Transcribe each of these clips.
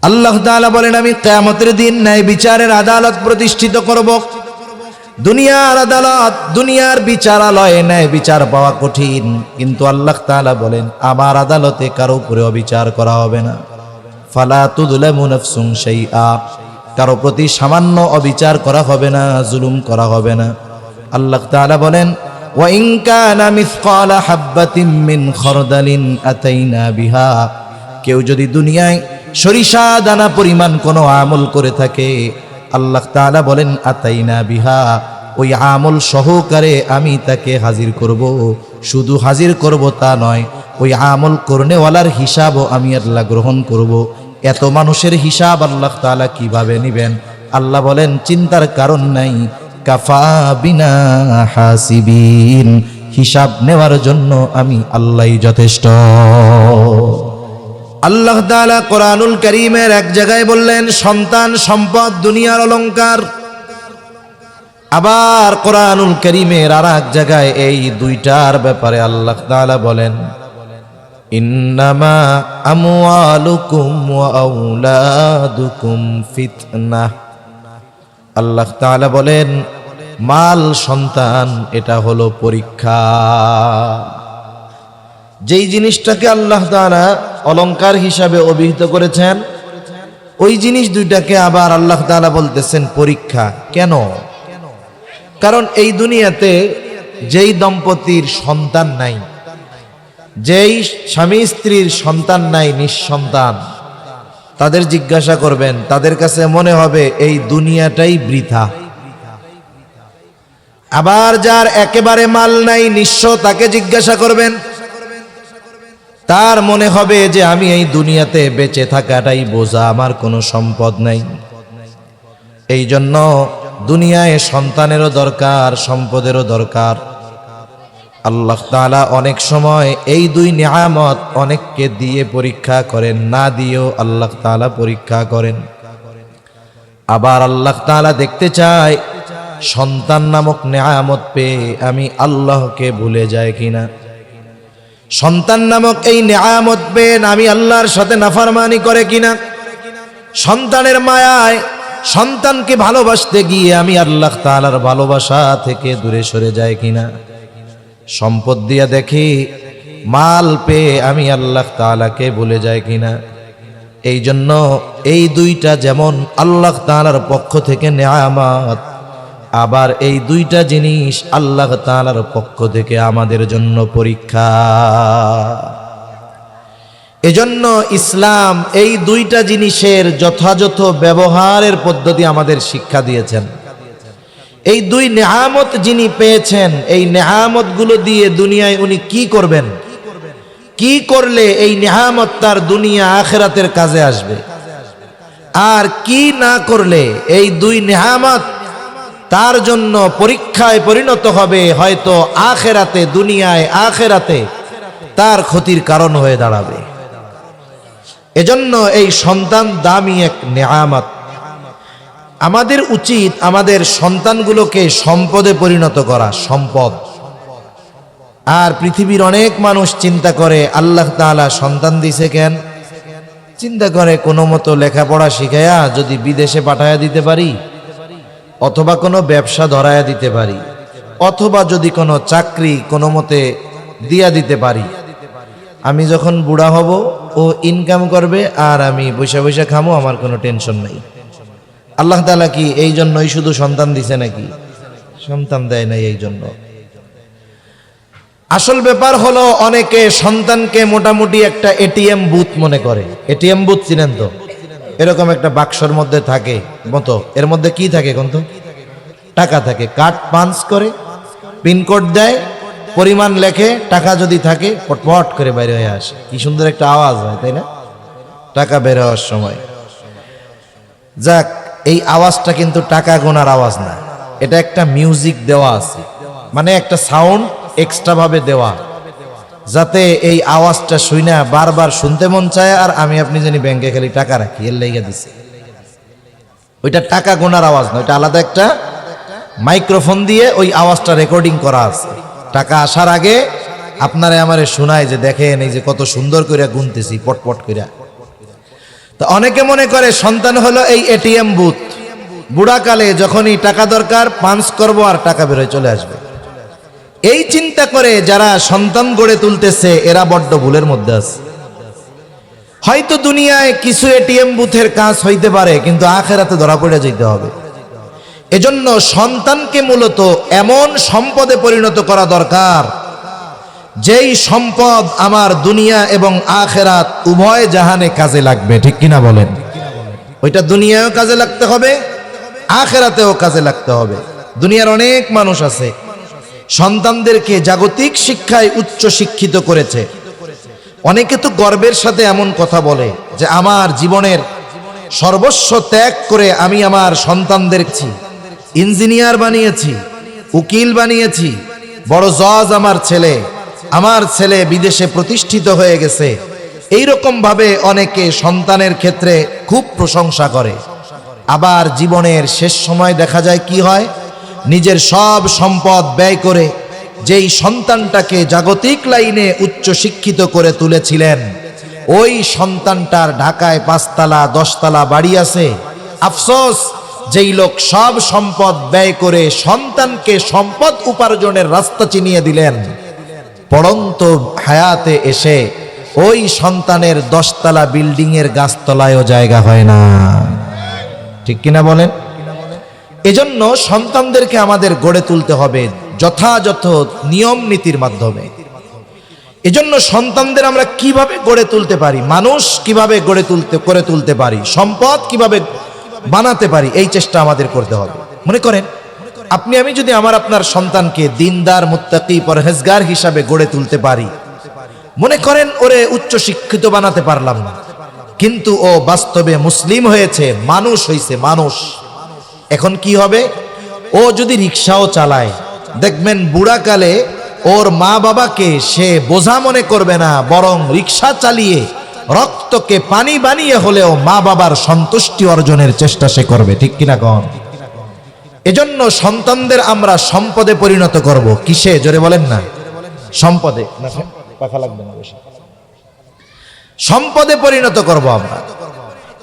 আল্লাহ তাআলা বলেন, আমি কিয়ামতের দিন ন্যায় বিচারের আদালত প্রতিষ্ঠিত করব। দুনিয়ার আদালত, দুনিয়ার বিচারালয়ে ন্যায় বিচার পাওয়া কঠিন, কিন্তু আল্লাহ তাআলা বলেন আমার আদালতে কারো উপরে অবিচার করা হবে না। ফালা তুযলামু নাফসুন শাইআ, কারো প্রতি সামান্য অবিচার করা হবে না, জুলুম করা হবে না। আল্লাহ তাআলা বলেন, ওয়া ইন কানা মিসকালা হাববাতিন মিন খারদালিন আতাইনা বিহা, কেউ যদি দুনিয়ায় সরিষা দানা পরিমাণ কোনো আমল করে থাকে, আল্লাহ তাআলা বলেন আতাইনা বিহা, ওই আমল সহকারে আমি তাকে হাজির করব। শুধু হাজির করব তা নয়, ওই আমল করনেওয়ালার হিসাবও আমি আল্লাহ গ্রহণ করব। এত মানুষের হিসাব আল্লাহ তাআলা কিভাবে নেবেন? আল্লাহ বলেন চিন্তার কারণ নাই, কাফা বিনা হাসিবিন, হিসাব নেওয়ার জন্য আমি আল্লাহই যথেষ্ট। আল্লাহ তাআলা কোরআনুল কারীমের এক জায়গায় বললেন সন্তান সম্পদ দুনিয়ার অলংকার। আবার কোরআনুল কারীমের আর এক জায়গায় এই দুইটার ব্যাপারে আল্লাহ তাআলা বলেন, ইন্নামা আমওয়ালুকুম ওয়া আওলাদুকুম ফিতনাহ। আল্লাহ তাআলা বলেন মাল সন্তান এটা হলো পরীক্ষা। যেই জিনিসটাকে আল্লাহ তাআলা অলংকার হিসাবে অভিহিত করেছেন, ওই জিনিস দুইটাকে আবার আল্লাহ তাআলা বলতেছেন পরীক্ষা। কেন? কারণ এই দুনিয়াতে যেই দম্পতির সন্তান নাই, যেই স্বামী স্ত্রীর সন্তান নাই, নিঃসন্তান, তাদের জিজ্ঞাসা করবেন, তাদের কাছে মনে হবে এই দুনিয়াটাই বৃথা। আবার যার একেবারে মাল নাই, নিঃস্ব, তাকে জিজ্ঞাসা করবেন, তার মনে হবে যে আমি এই দুনিয়াতে বেঁচে থাকাটাই বোঝা, আমার কোনো সম্পদ নাই। এই জন্য দুনিয়ায় সন্তানেরও দরকার, সম্পদেরও দরকার। আল্লাহ তাআলা অনেক সময় এই দুই নিয়ামত অনেককে দিয়ে পরীক্ষা করেন, না দিয়েও আল্লাহ তাআলা পরীক্ষা করেন। আবার আল্লাহ তাআলা দেখতে চায় সন্তান নামক নিয়ামত পেয়ে আমি আল্লাহকে ভুলে যায় কিনা। সন্তান নামক এই নিয়ামত পেয়ে আমি আল্লাহর সাথে নাফরমানি করে কিনা। সন্তানের মায়ায় সন্তানকে ভালোবাসতে গিয়ে আমি আল্লাহ তাআলার ভালোবাসা থেকে দূরে সরে যায় কিনা। সম্পদ দিয়া দেখি, মাল পেয়ে আমি আল্লাহ তাআলাকে ভুলে যায় কিনা। এই জন্য এই দুইটা যেমন আল্লাহ তাআলার পক্ষ থেকে নিয়ামত, আবার এই দুইটা জিনিস আল্লাহ তাআলার পক্ষ থেকে আমাদের জন্য পরীক্ষা। এজন্য ইসলাম এই দুইটা জিনিসের যথাযথ ব্যবহারের পদ্ধতি আমাদের শিক্ষা দিয়েছেন। এই দুই নেয়ামত যিনি পেয়েছেন, এই নেয়ামতগুলো দিয়ে দুনিয়ায় উনি কি করবেন, কি করলে এই নেয়ামত তার দুনিয়া আখিরাতের কাজে আসবে, আর কি না করলে এই দুই নেয়ামত তার জন্য পরীক্ষায় পরিণত হবে, হয়তো আখিরাতে, দুনিয়ায় আখিরাতে তার ক্ষতির কারণ হয়ে দাঁড়াবে। এজন্য এই সন্তান দামি এক নেয়ামত। আমাদের উচিত আমাদের সন্তানগুলোকে সম্পদে পরিণত করা, সম্পদ। আর পৃথিবীর অনেক মানুষ চিন্তা করে আল্লাহ তাআলা সন্তান দিছে কেন? চিন্তা করে কোনো মতো লেখাপড়া শিখায়া যদি বিদেশে পাঠায়া দিতে পারি, অথবা কোনো ব্যবসা ধরায়া দিতে পারি, অথবা যদি কোনো চাকরি কোনো মতে দিয়া দিতে পারি, আমি যখন বুড়া হব ও ইনকাম করবে আর আমি বৈশা বৈশা খামো, আমার কোনো টেনশন নাই। আল্লাহ তাআলা কি এই জন্যই শুধু সন্তান দিছে নাকি? সন্তান দেয় নাই এই জন্য। আসল ব্যাপার হলো অনেকে সন্তানকে মোটামুটি একটা এটিএম বুথ মনে করে। এটিএম বুথ চিনেন তো? এরকম একটা বাক্সর মধ্যে থাকে মতো, এর মধ্যে কি থাকে কোন তো? টাকা থাকে। কার্ড পাঞ্চ করে, পিনকোড দেয়, পরিমাণ লেখে, টাকা যদি থাকে পটপট করে বাইরে হয়ে আসে। কি সুন্দর একটা আওয়াজ হয়, তাই না? টাকা বের হওয়ার সময়। যাক, এই আওয়াজটা কিন্তু টাকা গোনার আওয়াজ না, এটা একটা মিউজিক দেওয়া আছে, মানে একটা সাউন্ড এক্সট্রা ভাবে দেওয়া, যাতে এই আওয়াজটা শুনে বারবার শুনতে মন চায়। আর আমি আপনি জানি ব্যাংকে খালি টাকা রাখি, এর লেগে দিছে। ওইটা টাকা গোনার আওয়াজ না, ওইটা আলাদা একটা মাইক্রোফোন দিয়ে ওই আওয়াজটা রেকর্ডিং করা আছে। টাকা আসার আগে আপনারে আমারে শোনায় যে দেখেন এই যে কত সুন্দর করে গুনতেছি পটপট করে। তো অনেকে মনে করে সন্তান হলো এই এটিএম বুথ, বুড়াকালে যখনই টাকা দরকার পাঞ্চ করবো আর টাকা বেরোয় চলে আসবে। এই চিন্তা করে যারা সন্তান গড়ে তুলতেছে এরা বড্ড ভুলের মধ্যে আছে। হয়তো দুনিয়ায় কিছু এটিএম বুথের কাজ হইতে পারে, কিন্তু আখেরাতে ধরা পড়ে যেতে হবে। এজন্য সন্তানকে মূলত এমন সম্পদে পরিণত করা দরকার, যেই সম্পদ আমার দুনিয়া এবং আখেরাত উভয় জাহানে কাজে লাগবে। ঠিক কিনা বলেন? ওইটা দুনিয়ায়ও কাজে লাগতে হবে, আখেরাতেও কাজে লাগতে হবে। দুনিয়ার অনেক মানুষ আছে সন্তানদেরকে জাগতিক শিক্ষায় উচ্চ শিক্ষিত করেছে। অনেকে তো গর্বের সাথে এমন কথা বলে যে আমার জীবনের সর্বস্ব ত্যাগ করে আমি আমার সন্তানদেরকে ইঞ্জিনিয়ার বানিয়েছি, উকিল বানিয়েছি, বড় জজ আমার ছেলে বিদেশে প্রতিষ্ঠিত হয়ে গেছে। এইরকম ভাবে অনেকে সন্তানের ক্ষেত্রে খুব প্রশংসা করে। আবার জীবনের শেষ সময় দেখা যায় কি হয়, নিজের সব সম্পদ ব্যয় করে যেই সন্তানটাকে জাগতিক লাইনে উচ্চ শিক্ষিত করে তুলেছিলেন, ওই সন্তানটার ঢাকায় 5 তলা 10 তলা বাড়ি আছে। আফসোস, যেই লোক সব সম্পদ ব্যয় করে সন্তানকে সম্পদ উপার্জনের রাস্তা চিনিয়ে দিলেন, পড়ন্ত হায়াতে এসে ওই সন্তানের 10 তলা বিল্ডিং এর গাছতলায়ও জায়গা হয় না। ঠিক কিনা বলেন? এজন্য সন্তানদেরকে আমাদের গড়ে তুলতে হবে যথাযথ নিয়ম নীতির মাধ্যমে। এজন্য সন্তানদের আমরা কিভাবে গড়ে তুলতে পারি, মানুষ কিভাবে করে তুলতে পারি, সম্পদ কিভাবে বানাতে পারি, এই চেষ্টা আমাদের করতে হবে। মনে করেন আপনি আমি যদি আপনার সন্তানকে দিনদার, মুত্তাকি, পরহেজগার হিসাবে গড়ে তুলতে পারি, মনে করেন ওরে উচ্চ শিক্ষিত বানাতে পারলাম না, কিন্তু ও বাস্তবে মুসলিম হয়েছে, মানুষ হয়েছে, মানুষ। এখন কি হবে? ও যদি রিক্সাও চালায়, দেখবেন বুড়াকালে ওর মা বাবাকে সে বোঝা মনে করবে না, বরং রিক্সা চালিয়ে রক্তকে পানি বানিয়ে হলেও মা বাবার সন্তুষ্টি অর্জনের চেষ্টা সে করবে। ঠিক কিনা কন? এজন্য সন্তানদের আমরা সম্পদে পরিণত করব। কিসে? জোরে বলেন না। সম্পদে, পাখা লাগবে না, সম্পদে পরিণত করব আমরা।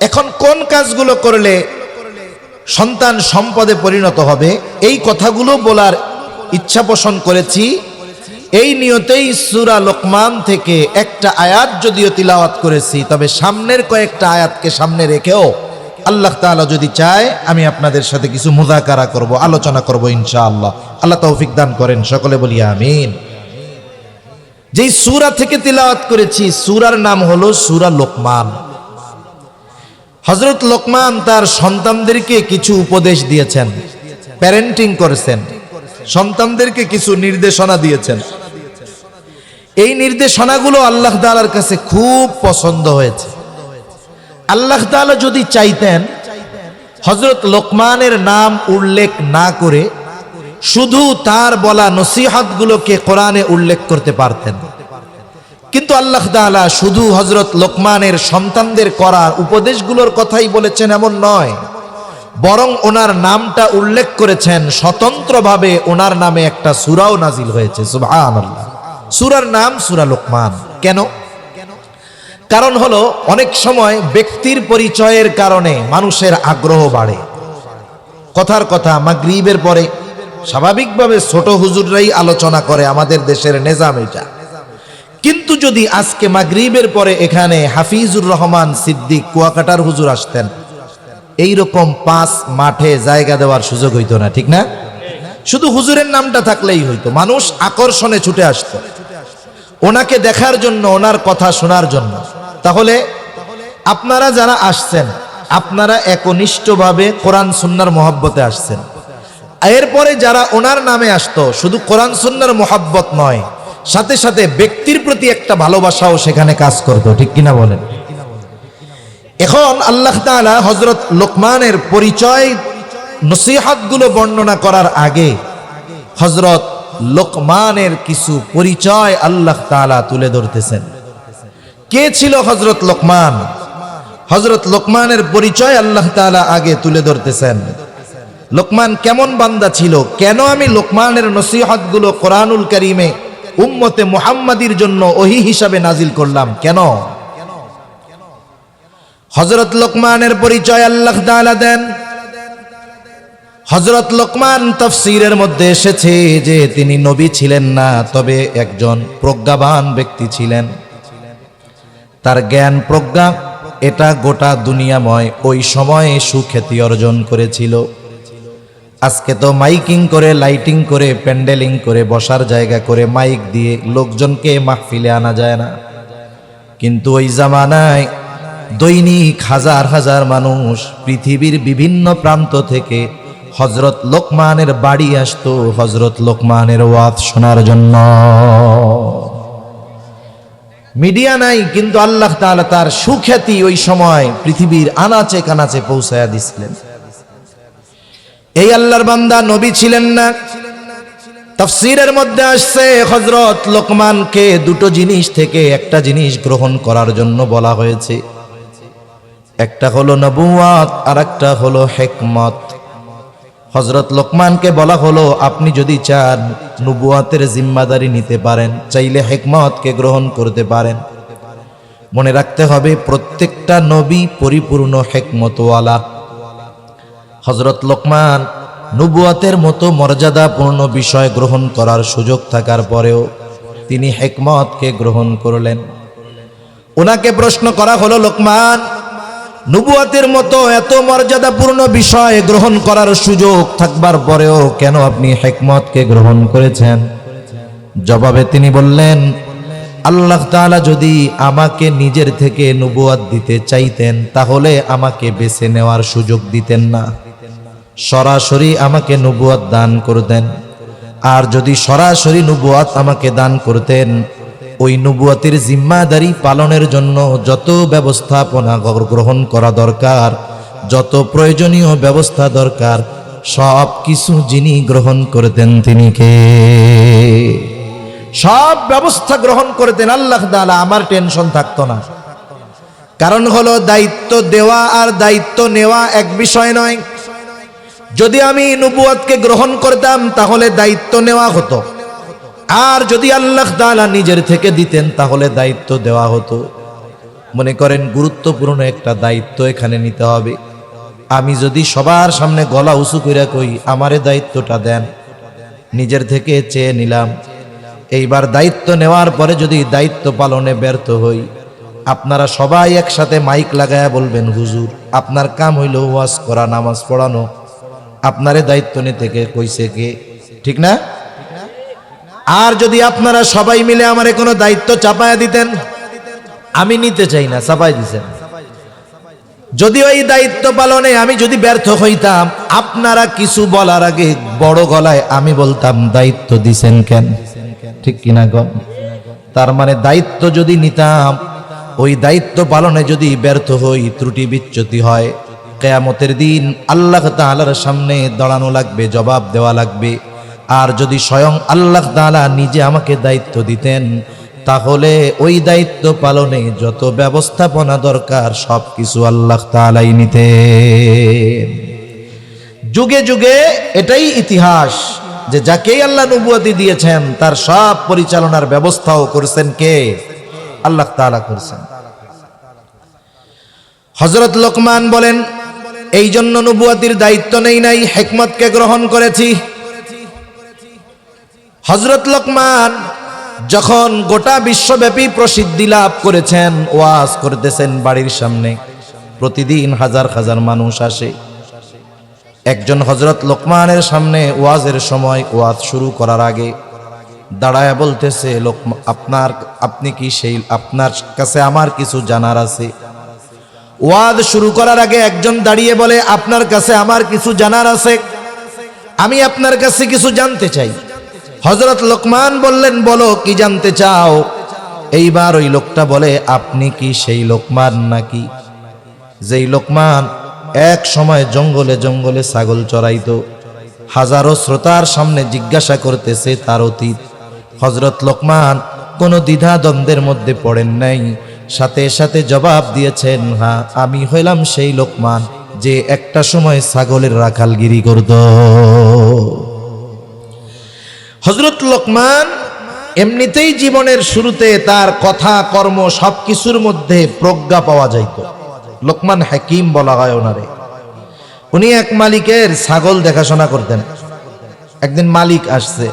এখন কোন কাজগুলো করলে সন্তান সম্পদে পরিণত হবে, এই কথাগুলো বলার ইচ্ছা পোষণ করেছি। এই নিয়তেই সূরা লোকমান থেকে একটা আয়াত যদিও তিলাওয়াত করেছি, তবে সামনের কয়েকটা আয়াতকে সামনে রেখেও আল্লাহ তাআলা যদি চায় আমি আপনাদের সাথে কিছু মুযাকারা করব, আলোচনা করব ইনশাআল্লাহ। আল্লাহ তৌফিক দান করেন, সকলে বলি আমিন। যেই সূরা থেকে তিলাওয়াত করেছি, সূরার নাম হলো সূরা লোকমান। হযরত লোকমান তার সন্তানদেরকে কিছু উপদেশ দিয়েছেন, প্যারেন্টিং করেছেন, সন্তানদেরকে কিছু নির্দেশনা দিয়েছেন। এই নির্দেশনাগুলো আল্লাহ তাআলার কাছে খুব পছন্দ হয়েছে। আল্লাহ তাআলা যদি চাইতেন হযরত লোকমানের নাম উল্লেখ না করে শুধু তার বলা নসিহতগুলোকে কোরআনে উল্লেখ করতে পারতেন, কিন্তু আল্লাহ তাআলা শুধু হযরত লোকমানের সন্তানদের করার উপদেশগুলোর কথাই বলেছেন এমন নয়, বরং ওনার নামটা উল্লেখ করেছেন স্বতন্ত্রভাবে। ওনার নামে একটা সূরাও নাজিল হয়েছে, সুবহানাল্লাহ। সূরার নাম সূরা লোকমান। কেন? কারণ হলো অনেক সময় ব্যক্তির পরিচয়ের কারণে মানুষের আগ্রহ বাড়ে। কথার কথা, মাগরিবের পরে স্বাভাবিকভাবে ছোট হুজুররাই আলোচনা করে, আমাদের দেশের নিজাম এটা। কিন্তু যদি আজকে মাগরিবের পরে এখানে হাফিজুর রহমান সিদ্দিক কুয়াকাটার হুজুর আসতেন, এইরকম 5 মাঠে জায়গা দেওয়ার সুযোগ হইতো না, ঠিক না? শুধু হুজুরের নামটা থাকলেই হইতো, মানুষ আকর্ষণে ছুটে আসতো ওনাকে দেখার জন্য, ওনার কথা শোনার জন্য। তাহলে আপনারা যারা আসছেন, আপনারা একনিষ্ঠভাবে কোরআন সুন্নাহর মহব্বতে আসছেন। এরপরে যারা ওনার নামে আসতো, শুধু কোরআন সুন্নাহর মহব্বত নয়, সাথে সাথে ব্যক্তির প্রতি একটা ভালোবাসাও সেখানে কাজ করতো। ঠিক কিনা বলেন? এখন আল্লাহ তাআলা হযরত লোকমানের পরিচয় নসিহতগুলো বর্ণনা করার আগে হযরত লোকমানের কিছু পরিচয় আল্লাহ তাআলা তুলে ধরতেছেন। কে ছিল হযরত লোকমান? হযরত লোকমানের পরিচয় আল্লাহ তাআলা আগে তুলে ধরতেছেন। লোকমান কেমন বান্দা ছিল? কেন আমি লোকমানের নসিহতগুলো কোরআনুল কারীমে উম্মতে মুহাম্মাদির জন্য ওহী হিসাবে নাজিল করলাম? কেন? হযরত লোকমানের পরিচয় আল্লাহ তাআলা দেন। হযরত লোকমান তাফসীরের মধ্যে এসেছে যে তিনি নবী ছিলেন না, তবে একজন প্রজ্ঞাবান ব্যক্তি ছিলেন। তার জ্ঞান প্রজ্ঞা এটা গোটা দুনিয়াময় ওই সময়ে সুখ্যাতি অর্জন করেছিল। আজকে তো মাইকিং করে, লাইটিং করে, প্যান্ডেলিং করে, বসার জায়গা করে, মাইক দিয়ে লোকজনকে মাহফিলে আনা যায় না। কিন্তু ওই জামানায় দৈনিক হাজার হাজার মানুষ পৃথিবীর বিভিন্ন প্রান্ত থেকে হযরত লোকমানের বাড়ি আসতো হযরত লোকমানের ওয়াজ শোনার জন্য। মিডিয়া নাই, কিন্তু আল্লাহ তাআলা তার সুখ্যাতি ওই সময় পৃথিবীর আনাচে কানাচে পৌঁছায়া দিছিলেন। এই আল্লাহর বান্দা নবী ছিলেন না। তাফসীরের মধ্যে আসছে হযরত লোকমানকে দুটো জিনিস থেকে একটা জিনিস গ্রহণ করার জন্য বলা হয়েছে। একটা হলো নবুয়াত আর একটা হলো হিকমত। হযরত লোকমানকে বলা হলো আপনি যদি চান নবুয়াতের জিম্মাদারি নিতে পারেন, চাইলে হিকমতকে গ্রহণ করতে পারেন। মনে রাখতে হবে প্রত্যেকটা নবী পরিপূর্ণ হিকমতওয়ালা। হযরত লোকমান নবুয়াতের মতো মর্যাদাপূর্ণ বিষয় গ্রহণ করার সুযোগ থাকার পরেও তিনি হিকমতকে গ্রহণ করলেন। ওনাকে প্রশ্ন করা হলো, লোকমান, নবুয়াতের মতো এত মর্যাদাপূর্ণ বিষয় গ্রহণ করার সুযোগ থাকবার পরেও কেন আপনি হিকমতকে গ্রহণ করেছেন? জবাবে তিনি বললেন, আল্লাহ তাআলা যদি আমাকে নিজের থেকে নবুয়াত দিতে চাইতেন তাহলে আমাকে বেছে নেওয়ার সুযোগ দিতেন না, সরাসরি আমাকে নবুয়াত দান করতেন। আর যদি সরাসরি নবুয়াত আমাকে দান করতেন, ওই নবুয়াতের জিম্মাদারি পালনের জন্য যত ব্যবস্থাপনা গ্রহণ করা দরকার, যত প্রয়োজনীয় ব্যবস্থা দরকার, সব কিছু যিনি গ্রহণ করতেন তিনি কে? সব ব্যবস্থা গ্রহণ করতেন আল্লাহ তাআলা। আমার টেনশন থাকতো না। কারণ হলো দায়িত্ব দেওয়া আর দায়িত্ব নেওয়া এক বিষয় নয়। যদি আমি নবুয়াতকে গ্রহণ করতাম তাহলে দায়িত্ব নেওয়া হতো, আর যদি আল্লাহ তাআলা নিজের থেকে দিতেন তাহলে দায়িত্ব দেওয়া হতো। মনে করেন গুরুত্বপূর্ণ একটা দায়িত্ব এখানে নিতে হবে। আমি যদি সবার সামনে গলা উঁচু কইরা কই আমারে দায়িত্বটা দেন, নিজের থেকে চেয়ে নিলাম, এইবার দায়িত্ব নেওয়ার পরে যদি দায়িত্ব পালনে ব্যর্থ হই, আপনারা সবাই একসাথে মাইক লাগায়া বলবেন, হুজুর আপনার কাম হইল ওয়াজ করা, নামাজ পড়ানো, আপনারে দায়িত্ব নিতে কে কইছে কে? ঠিক না? আর যদি আপনারা সবাই মিলে আমারে কোনো দায়িত্ব চাপায়া দিতেন, আমি নিতে চাই না, চাপাই দিছেন, যদি ওই দায়িত্ব পালনে আমি যদি ব্যর্থ হইতাম, আপনারা কিছু বলার আগে বড় গলায় আমি বলতাম দায়িত্ব দিছেন কেন? ঠিক কিনা গণ? তার মানে দায়িত্ব যদি নিতাম, ওই দায়িত্ব পালনে যদি ব্যর্থ হই, ত্রুটি বিচ্যুতি হয়, কিয়ামতের দিন আল্লাহ তাআলার সামনে দাঁড়ানো লাগবে, জবাব দেওয়া লাগবে। আর যদি স্বয়ং আল্লাহ তাআলা নিজে আমাকে দায়িত্ব দিতেন, তাহলে ওই দায়িত্ব পালনে যত ব্যবস্থাপনা দরকার সব কিছু আল্লাহ তাআলাই নিতেন। যুগে যুগে এটাই ইতিহাস যে যাকেই আল্লাহ নবুয়তি দিয়েছেন তার সব পরিচালনার ব্যবস্থাও করেছেন কে? আল্লাহ তাআলা করেছেন। হযরত লোকমান বলেন, এই জন্য নবুয়তির দায়িত্ব নেই নাই, হিকমতকে গ্রহণ করেছি। হযরত লোকমান যখন গোটা বিশ্বব্যাপী প্রসিদ্ধি লাভ করেছেন, ওয়াজ করতেছেন বাড়ির সামনে, প্রতিদিন হাজার হাজার মানুষ আসে। একজন হযরত লোকমানের সামনে ওয়াজের সময় ওয়াজ শুরু করার আগে দাঁড়ায়া বলতেছে, আপনি কি সেই, আপনার কাছে আমার কিছু জানার আছে। ওয়াজ শুরু করার আগে একজন দাঁড়িয়ে বলে, আপনার কাছে আমার কিছু জানার আছে, আমি আপনার কাছে কিছু জানতে চাই। হযরত লোকমান বললেন, বলো কি জানতে চাও? এইবার ওই লোকটা বলে, আপনি কি সেই লোকমান নাকি যেই লোকমান এক সময় জঙ্গলে জঙ্গলে ছাগল চড়াইতো? হাজারো শ্রোতার সামনে জিজ্ঞাসা করতেছে তার অতীত। হযরত লোকমান কোনো দ্বিধা দ্বন্দ্বের মধ্যে পড়েন নাই, সাথে সাথে জবাব দিয়েছেন, হ্যাঁ আমি হইলাম সেই লোকমান যে একটা সময় ছাগলের রাখালগিরি করত। হযরত লোকমান এমনিতেই জীবনের শুরুতে তার কথা কর্ম সবকিছুর মধ্যে প্রজ্ঞা পাওয়া যাইত। লোকমান হাকিম বলা হয় ওনারে। উনি এক মালিকের ছাগল দেখাশোনা করতেন। একদিন মালিক আসছে,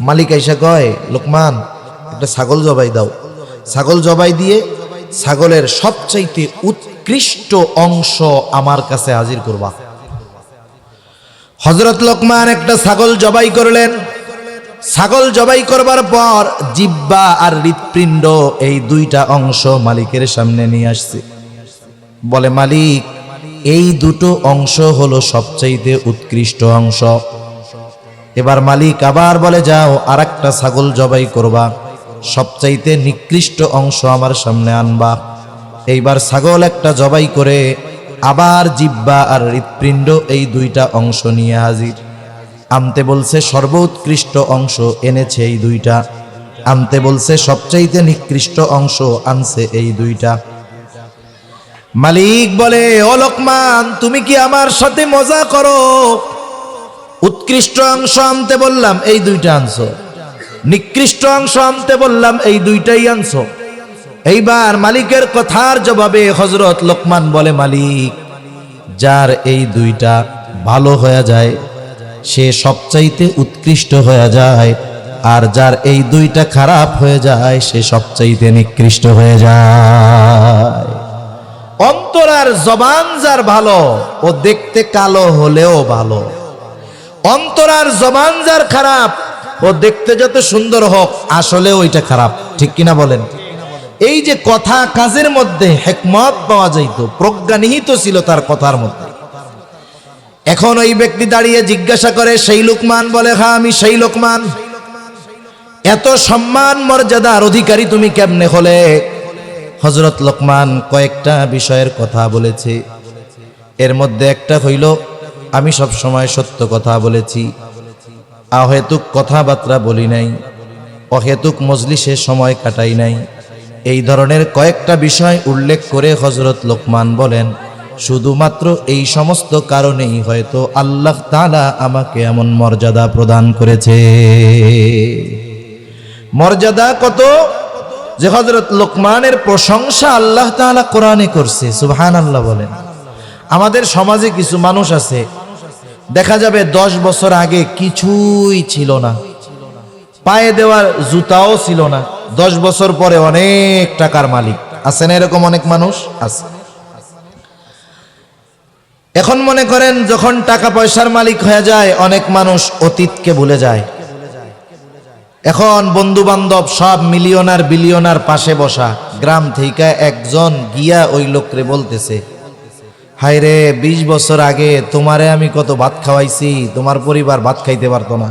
মালিক এসে কয়, লোকমান একটা ছাগল জবাই দাও। ছাগল জবাই দিয়ে ছাগলের সবচাইতে উৎকৃষ্ট অংশ আমার কাছে হাজির করবা। হযরত লোকমান একটা ছাগল জবাই করলেন। ছাগল জবাই করবার পর জিহ্বা আর হৃৎপিণ্ড এই দুইটা অংশ মালিকের সামনে নিয়ে আসছে। বলে, মালিক এই দুটো অংশ হলো সবচাইতে উৎকৃষ্ট অংশ। এবার মালিক আবার বলে, যাও আর একটা ছাগল জবাই করবা, সবচাইতে নিকৃষ্ট অংশ আমার সামনে আনবা। এইবার ছাগল একটা জবাই করে আবার জিহ্বা আর হৃৎপিণ্ড এই দুইটা অংশ নিয়ে হাজির। আনতে বলছে সর্বোৎকৃষ্ট অংশ, এনেছে এই দুইটা। আনতে বলছে সবচাইতে নিকৃষ্ট অংশ, আনছে এই দুইটা। মালিক বলে, ও লোকমান, তুমি কি আমার সাথে মজা করো? উৎকৃষ্ট অংশ আনতে বললাম, এই দুইটা আনছো। নিকৃষ্ট অংশ আনতে বললাম, এই দুইটাই আনছো। এইবার মালিকের কথার জবাবে হযরত লোকমান বলে, মালিক, যার এই দুইটা ভালো হয়ে যায় সে সবচাইতে উৎকৃষ্ট হয়ে যায়, আর যার এই দুইটা খারাপ হয়ে যায় সে সবচাইতে নিকৃষ্ট হয়ে যায়। অন্তর আর জবান যার ভালো, ও দেখতে কালো হলেও ভালো। অন্তর আর জবান যার খারাপ, ও দেখতে যত সুন্দর হোক আসলে ওইটা খারাপ। ঠিক কিনা বলেন? এই যে কথা কাজের মধ্যে হিকমত পাওয়া যাইত, প্রজ্ঞা নিহিত ছিল তার কথার মধ্যে। এখন ওই ব্যক্তি দাঁড়িয়ে জিজ্ঞাসা করে, সেই লোকমান? বলে, হ্যাঁ আমি সেই লোকমান। এত সম্মান মর্যাদার অধিকারী তুমি কেমনে হলে? হযরত লোকমান কয়েকটা বিষয়ের কথা বলেছে। এর মধ্যে একটা হইল, আমি সব সময় সত্য কথা বলেছি, অহেতুক কথাবার্তা বলি নাই, অহেতুক মজলিসে সময় কাটাই নাই। এই ধরনের কয়েকটা বিষয় উল্লেখ করে হযরত লোকমান বলেন, শুধুমাত্র এই সমস্ত কারণেই হয়তো আল্লাহ তাআলা আমাকে এমন মর্যাদা প্রদান করেছে। মর্যাদা কত যে হযরত লোকমানের প্রশংসা আল্লাহ তাআলা কোরআনে করছে। সুবহানাল্লাহ বলেন। আমাদের সমাজে কিছু মানুষ আছে, দেখা যাবে 10 বছর আগে কিছুই ছিল না, পায়ে দেওয়ার জুতাও ছিল না, 10 বছর পরে অনেক টাকার মালিক। আছে না এরকম অনেক মানুষ? আছে। এখন মনে করেন যখন টাকা পয়সার মালিক হয়ে যায়, অনেক মানুষ অতীতকে ভুলে যায়। এখন বন্ধু বান্ধব সব মিলিয়নার বিলিয়নার পাশে বসা, গ্রাম থেকে একজন গিয়া ওই লোকরে বলতেছে, হায় রে, 20 বছর আগে তোমারে আমি কত ভাত খাওয়াইছি, তোমার পরিবার ভাত খাইতে পারতো না।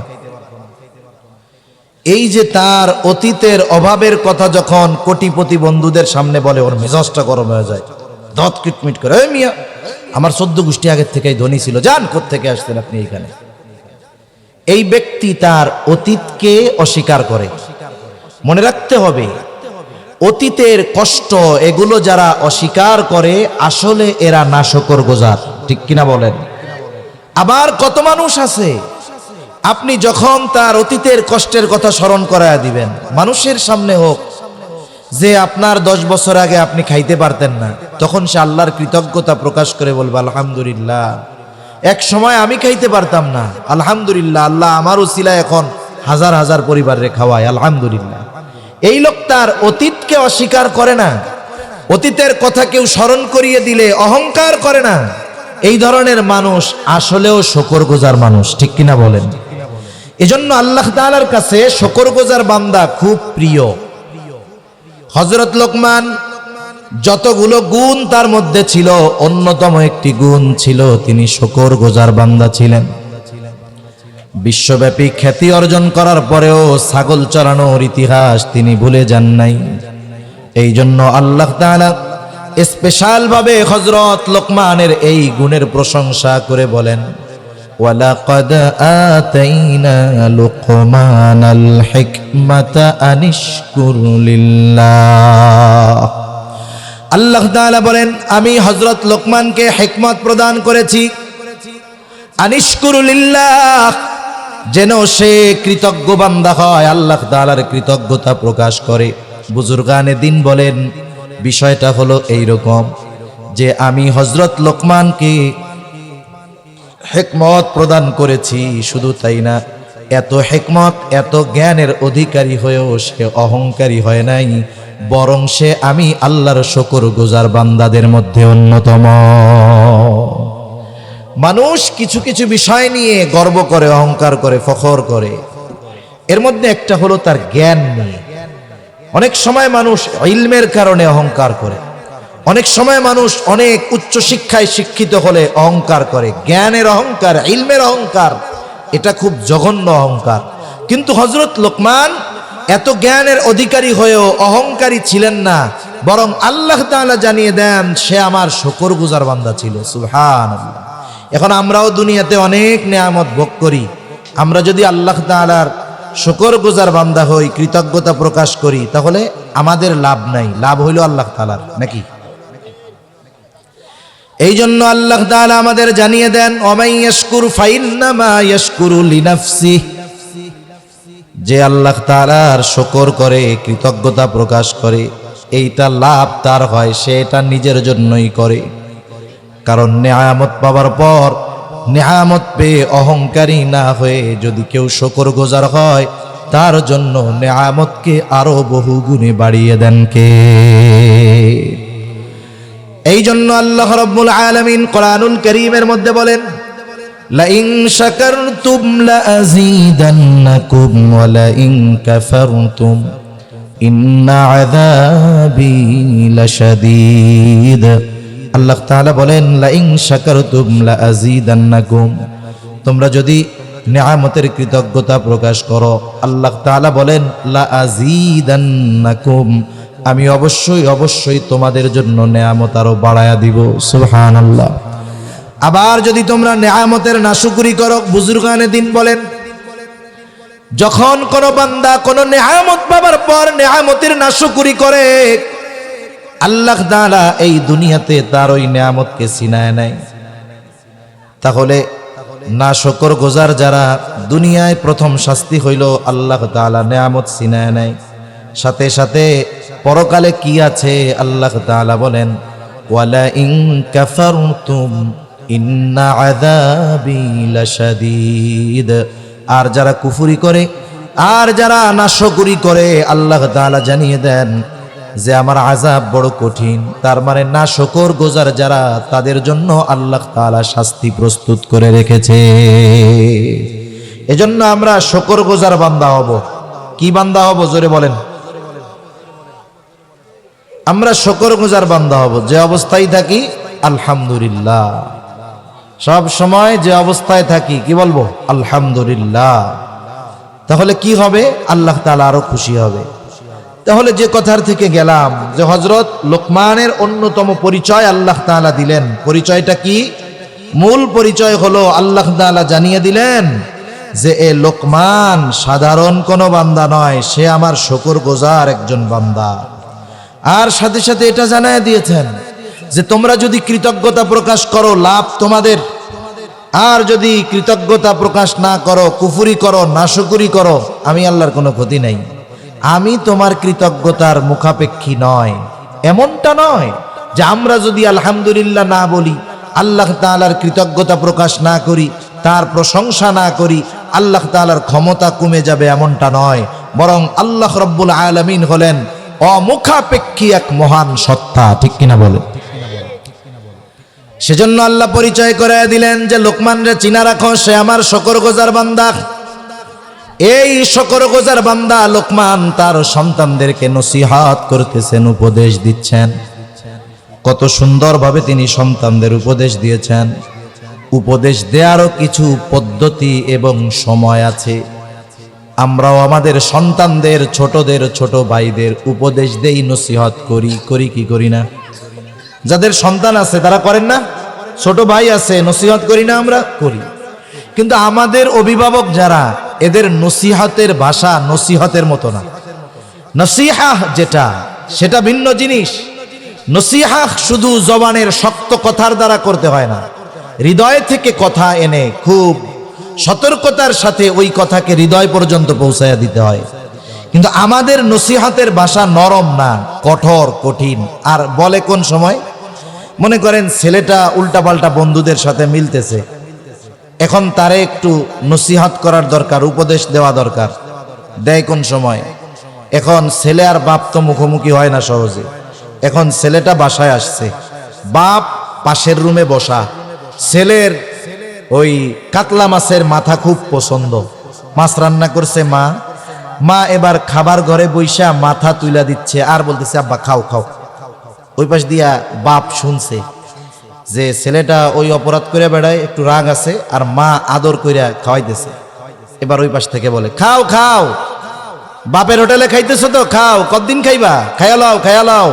এই যে তার অতীতের অভাবের কথা যখন কোটিপতি বন্ধুদের সামনে বলে, ওর মেজাজটা গরম হয়ে যায়, দাঁত কিটমিট করে, এই মিয়া, আমার 14 গোষ্ঠী আগের থেকেই ধনী ছিল, যান কোত্থেকে আসছেন আপনি এইখানে। এই ব্যক্তি তার অতীতকে অস্বীকার করে। মনে রাখতে হবে, অতীতের কষ্ট এগুলো যারা অস্বীকার করে আসলে এরা নাশকরগুজার। ঠিক কিনা বলেন? আবার কত মানুষ আছে, আপনি যখন তার অতীতের কষ্টের কথা স্মরণ করায়া দিবেন, মানুষের সামনে হোক, যে আপনার 10 বছর আগে আপনি খাইতে পারতেন না, তখন সে আল্লাহর কৃতজ্ঞতা প্রকাশ করে বলবে, আলহামদুলিল্লাহ, এক সময় আমি খাইতে পারতাম না, আলহামদুলিল্লাহ, আল্লাহ আমার উসিলায় এখন হাজার হাজার পরিবারে খাওয়ায়, আলহামদুলিল্লাহ। এই লোক তার অতীতকে অস্বীকার করে না, অতীতের কথা কেউ স্মরণ করিয়ে দিলে অহংকার করে না। এই ধরনের মানুষ আসলেও শুকরগুজার মানুষ। ঠিক কিনা বলেন? এজন্য আল্লাহ তাআলার কাছে শুকরগুজার বান্দা খুব প্রিয়। হযরত লোকমান যতগুলো গুণ তার মধ্যে ছিল, অন্যতম একটি গুণ ছিল তিনি শুকরগুজার বান্দা ছিলেন। বিশ্বব্যাপী খ্যাতি অর্জন করার পরেও ছাগল চরানোর ইতিহাস তিনি ভুলে যান নাই। এই জন্য আল্লাহ তাআলা স্পেশাল ভাবে হযরত লোকমানের এই গুণের প্রশংসা করে বলেন, ওয়ালাকাদ আতাইনা লুকমানাল হিকমাতা আনিশকুর লিল্লাহ। আল্লাহ তাআলা বলেন, আমি হযরত লোকমানকে হিকমত প্রদান করেছি, আনিশকুর লিল্লাহ, যেন সে কৃতজ্ঞ বান্দা হয়, আল্লাহ তাআলার কৃতজ্ঞতা প্রকাশ করে। বুজুর্গানে দিন বলেন, বিষয়টা হলো এইরকম, যে আমি হযরত লোকমানকে হিকমত প্রদান করেছি। শুধু তাই না, এত হিকমত এত জ্ঞানের অধিকারী হয়েও সে অহংকারী হয় নাই, বরং সে আমি আল্লাহর শুকরগুজার বান্দাদের মধ্যে অন্যতম। মানুষ কিছু কিছু বিষয় নিয়ে গর্ব করে, অহংকার করে, ফখর করে। এর মধ্যে একটা হলো তার জ্ঞান নিয়ে। অনেক সময় মানুষ ইলমের কারণে অহংকার করে, অনেক সময় মানুষ অনেক উচ্চ শিক্ষায় শিক্ষিত হলে অহংকার করে। জ্ঞানের অহংকার, ইলমের অহংকার, এটা খুব জঘন্য অহংকার। কিন্তু হযরত লোকমান এত জ্ঞানের অধিকারী হয়েও অহংকারী ছিলেন না, বরং আল্লাহ তাআলা জানিয়ে দেন সে আমার শুকরগুজার বান্দা ছিল। সুবহানাল্লাহ। এখন আমরাও দুনিয়াতে অনেক নেয়ামত ভোগ করি, আমরা যদি আল্লাহ তাআলার শুকরগুজার বান্দা হই, কৃতজ্ঞতা প্রকাশ করি, তাহলে আমাদের লাভ নাই, লাভ হইল আল্লাহ তাআলার, নাকি? এই জন্য আল্লাহ তাআলা আমাদের জানিয়ে দেন, ওয়ামাই ইয়াশকুর ফাইন্নামা ইয়াশকুরু লিনাফসিহি, যে আল্লাহ তাআলার শুকর করে, কৃতজ্ঞতা প্রকাশ করে, এইটা লাভ তার হয়, সে এটা নিজের জন্যই করে। কারণ নেয়ামত পাওয়ার পর নেয়ামত পেয়ে অহংকারী না হয়ে যদি কেউ শুকরগুজার হয়, তার জন্য নেয়ামতকে আরো বহু গুণে বাড়িয়ে দেন কে? এই জন্য আল্লাহ রাব্বুল আলামিন কোরআনুল কারীমের মধ্যে বলেন, লাইন শাকারতুম লাযীদান্নাকুম ওয়া লাইন কাফারতুম ইন্না আযাবী লাশাদীদ। আল্লাহ তাআলা বলেন, লাইন শাকারতুম লাযীদান্নাকুম, তোমরা যদি নেয়ামতের কৃতজ্ঞতা প্রকাশ করো, আল্লাহ তাআলা বলেন লাযীদান্নাকুম, আমি অবশ্যই অবশ্যই তোমাদের জন্য নেয়ামত আরো বাড়ায়া দিব। সুবহানাল্লাহ। আবার যদি তোমরা নেয়ামতের নাশুকরি করো, বুজুর্গানে দিন বলেন, যখন কোন বান্দা কোন নেয়ামত পাবার পর নেয়ামতের নাশুকরি করে, আল্লাহ তাআলা এই দুনিয়াতে তার ওই নেয়ামতকে ছিনায় নেয়। তাহলে নাশুকরগুজার যারা, দুনিয়ায় প্রথম শাস্তি হইল আল্লাহ তাআলা নেয়ামত ছিনায় নেয়, সাথে সাথে পরকালে কি আছে আল্লাহ তাআলা বলেন, ওয়ালা ইন কাফারতুম ইন্না আযাবী লাশাদীদ। আর যারা কুফরি করে, আর যারা নাশকরি করে, আল্লাহ তাআলা জানিয়ে দেন যে আমার আযাব বড় কঠিন। তার মানে নাশকরগুজার যারা, তাদের জন্য আল্লাহ তাআলা শাস্তি প্রস্তুত করে রেখেছে। এজন্য আমরা শুকরগুজার বান্দা হব। কি বান্দা হব জোরে বলেন? আমরা শুকরগুজার বান্দা হব, যে অবস্থায় থাকি আলহামদুলিল্লাহ। সব সময় যে অবস্থায় থাকি কি বলবো? আলহামদুলিল্লাহ। তাহলে কি হবে? আল্লাহ তাআলা আরো খুশি হবে। তাহলে যে কথার থেকে গেলাম, যে হযরত লোকমানের অন্যতম পরিচয় আল্লাহ তাআলা দিলেন। পরিচয়টা কি? মূল পরিচয় হলো আল্লাহ তাআলা জানিয়ে দিলেন যে এ লোকমান সাধারণ কোনো বান্দা নয়, সে আমার শুকরগুজার একজন বান্দা। আর সাথে সাথে এটা জানায় দিয়েছেন যে তোমরা যদি কৃতজ্ঞতা প্রকাশ করো, লাভ তোমাদের। আর যদি কৃতজ্ঞতা প্রকাশ না করো, কুফরি করো, নাশকরি করো, আমি আল্লাহর কোনো ক্ষতি নাই। আমি তোমার কৃতজ্ঞতার মুখাপেক্ষী নয়। এমনটা নয় যে আমরা যদি আলহামদুলিল্লাহ না বলি, আল্লাহ তাআলার কৃতজ্ঞতা প্রকাশ না করি, তার প্রশংসা না করি, আল্লাহ তাআলার ক্ষমতা কমে যাবে, এমনটা নয়। বরং আল্লাহ রাব্বুল আলামিন হলেন অমুখাপেক্ষী এক মহান সত্তা। ঠিক কিনা বলে? সেজন্য আল্লাহ পরিচয় করে দিলেন যে লোকমানরে চিনা রাখো, সে আমার শুকরগুজার বান্দা। এই শুকরগুজার বান্দা লোকমান তার সন্তানদেরকে নসিহত করতেছেন, উপদেশ দিচ্ছেন। কত সুন্দরভাবে তিনি সন্তানদের উপদেশ দিয়েছেন। উপদেশ দেওয়ারও কিছু পদ্ধতি এবং সময় আছে। আমরাও আমাদের সন্তানদের, ছোটদের, ছোট ভাইদের উপদেশ দেই, নসিহত করি কি করি না? যাদের সন্তান আছে তারা করেন না? ছোট ভাই আছে, নসিহত করি না? আমরা করি। কিন্তু আমাদের অভিভাবক যারা, এদের নসিহতের ভাষা নসিহতের মতো না। নসিহাহ যেটা, সেটা ভিন্ন জিনিস। নসিহাহ শুধু জবানের শক্ত কথার দ্বারা করতে হয় না, হৃদয় থেকে কথা এনে খুব সতর্কতার সাথে ওই কথাকে হৃদয় পর্যন্ত পৌঁছায়া দিতে হয়। কিন্তু আমাদের নসিহতের ভাষা নরম না, কঠোর, কঠিন। আর বলে কোন সময়? মনে করেন ছেলেটা উল্টাপাল্টা বন্ধুদের সাথে মিলতেছে, এখন তারে একটু নসিহত করার দরকার, উপদেশ দেওয়া দরকার। দেয় কোন সময়? এখন ছেলে আর বাপ তো মুখোমুখি হয় না সহজে। এখন ছেলেটা বাসায় আসছে, বাপ পাশের রুমে বসা, ছেলের ওই কাতলা মাছের মাথা খুব পছন্দ, মাছ রান্না করছে মা, মা এবার খাবার ঘরে বইসা মাথা তুইলা দিচ্ছে আর বলতেছে আব্বা খাও খাও। ওই পাশ দিয়া বাপ শুনছে যে ছেলেটা ওই অপরাধ করে বেড়ায়, একটু রাগ আছে, আর মা আদর কইরা খাওয়াইতেছে। এবার ওই পাশ থেকে বলে খাও খাও, বাপের হোটেলে খাইতেছো তো খাও, কতদিন খাইবা, খাইয়া লাও খাইয়া লাও।